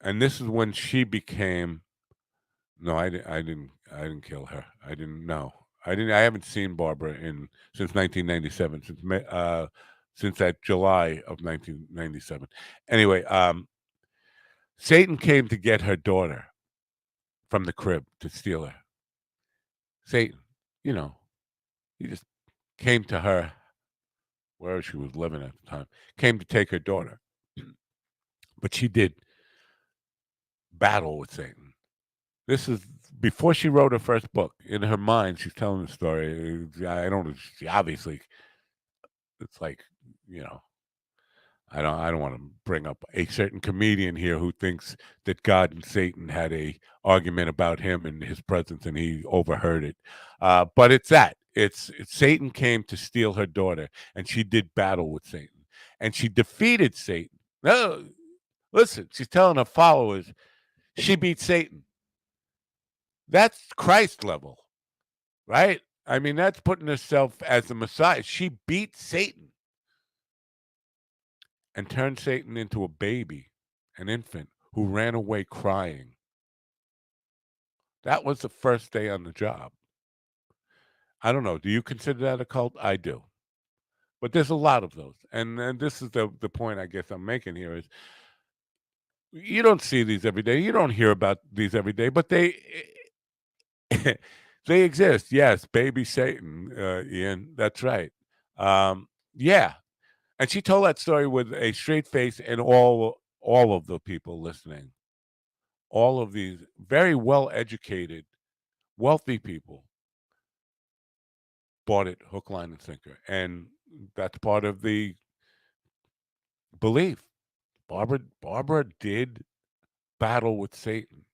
And this is when she became no, I didn't kill her. I didn't know. I haven't seen Barbara in since 1997 since that July of 1997. Anyway, Satan came to get her daughter from the crib to steal her. Satan, he just came to her wherever she was living at the time, came to take her daughter. But she did battle with Satan. This is before she wrote her first book. In her mind, she's telling the story. I don't. She obviously, it's like, you know, I don't want to bring up a certain comedian here who thinks that God and Satan had a argument about him and his presence, and he overheard it. But it's that. It's Satan came to steal her daughter, and she did battle with Satan, and she defeated Satan. No, listen, she's telling her followers she beat Satan. That's Christ level, right? I mean, that's putting herself as the Messiah. She beat Satan and turned Satan into a baby, an infant who ran away crying. That was the first day on the job. I don't know. Do you consider that a cult? I do. But there's a lot of those. And this is the point I guess I'm making here is you don't see these every day. You don't hear about these every day, but they they exist. Yes, baby Satan, Ian. That's right. Yeah. And she told that story with a straight face, and all of the people listening, all of these very well educated, wealthy people bought it hook, line, and sinker. And that's part of the belief. Barbara did battle with Satan,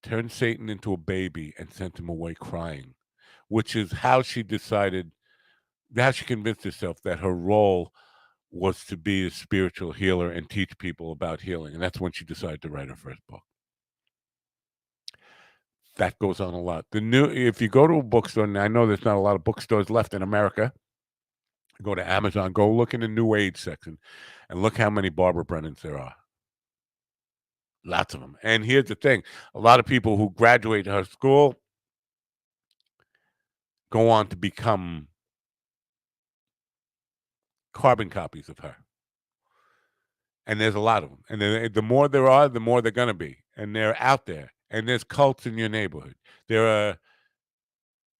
turned Satan into a baby and sent him away crying, which is how she decided, how she convinced herself that her role was to be a spiritual healer and teach people about healing. And that's when she decided to write her first book. That goes on a lot. If you go to a bookstore, and I know there's not a lot of bookstores left in America, go to Amazon, go look in the New Age section, and look how many Barbara Brennans there are. Lots of them. And here's the thing: a lot of people who graduate her school go on to become carbon copies of her. And there's a lot of them. And the more there are, the more they're going to be. And they're out there. And there's cults in your neighborhood. There are,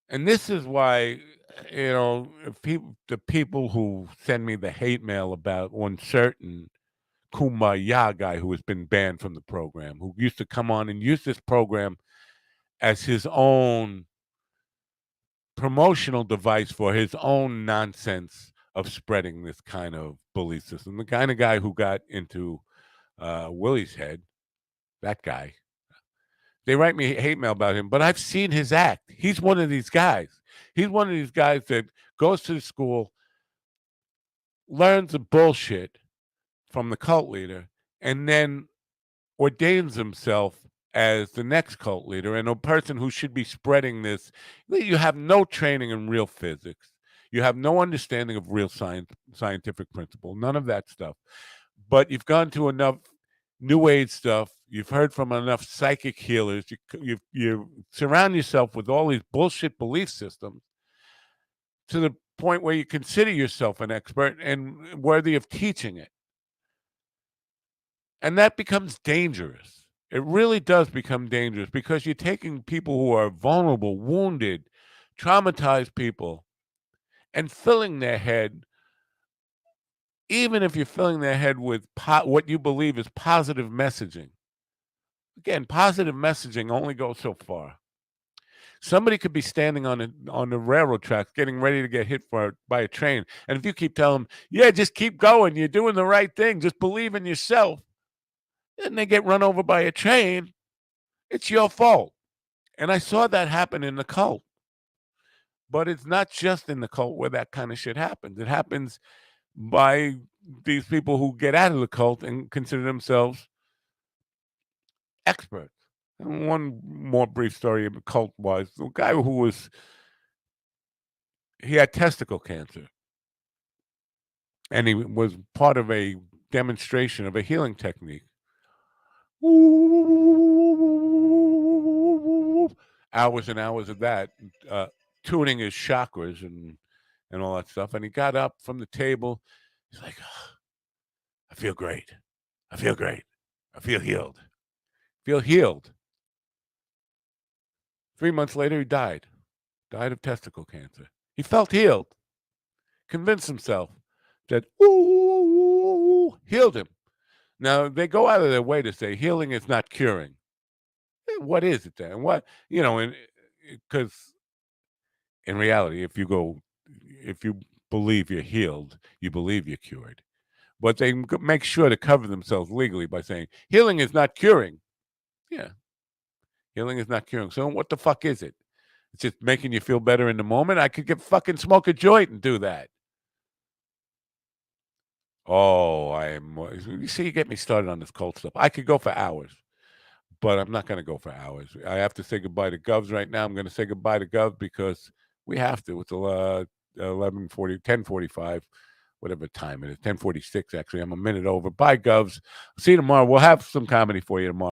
and this is why, the people who send me the hate mail about one certain Kumbaya guy who has been banned from the program, who used to come on and use this program as his own promotional device for his own nonsense of spreading this kind of belief system. The kind of guy who got into Willie's head, that guy. They write me hate mail about him, but I've seen his act. He's one of these guys. He's one of these guys that goes to the school, learns the bullshit from the cult leader, and then ordains himself as the next cult leader and a person who should be spreading this. You have no training in real physics. You have no understanding of real science, scientific principle, none of that stuff. But you've gone to enough New Age stuff. You've heard from enough psychic healers. You surround yourself with all these bullshit belief systems to the point where you consider yourself an expert and worthy of teaching it. And that becomes dangerous. It really does become dangerous because you're taking people who are vulnerable, wounded, traumatized people and filling their head, even if you're filling their head with what you believe is positive messaging. Again, positive messaging only goes so far. Somebody could be standing on the railroad tracks getting ready to get hit by a train. And if you keep telling them, yeah, just keep going, you're doing the right thing, just believe in yourself, and they get run over by a train, it's your fault. And I saw that happen in the cult. But it's not just in the cult where that kind of shit happens. It happens by these people who get out of the cult and consider themselves experts. And one more brief story of cult was the guy he had testicle cancer. And he was part of a demonstration of a healing technique. Hours and hours of that, tuning his chakras and all that stuff. And he got up from the table. He's like, oh, I feel great. I feel great. I feel healed. Feel healed. 3 months later, he died of testicle cancer. He felt healed, convinced himself said, ooh, healed him. Now, they go out of their way to say healing is not curing. What is it then? What, because in reality, if you believe you're healed, you believe you're cured. But they make sure to cover themselves legally by saying healing is not curing. Yeah, healing is not curing. So what the fuck is it? It's just making you feel better in the moment. I could get fucking smoke a joint and do that. Oh, you see, you get me started on this cult stuff. I could go for hours, but I'm not going to go for hours. I have to say goodbye to Govs right now. I'm going to say goodbye to Govs because we have to. It's 11:40, 10:45, whatever time it is, 10:46 actually. I'm a minute over. Bye, Govs. See you tomorrow. We'll have some comedy for you tomorrow.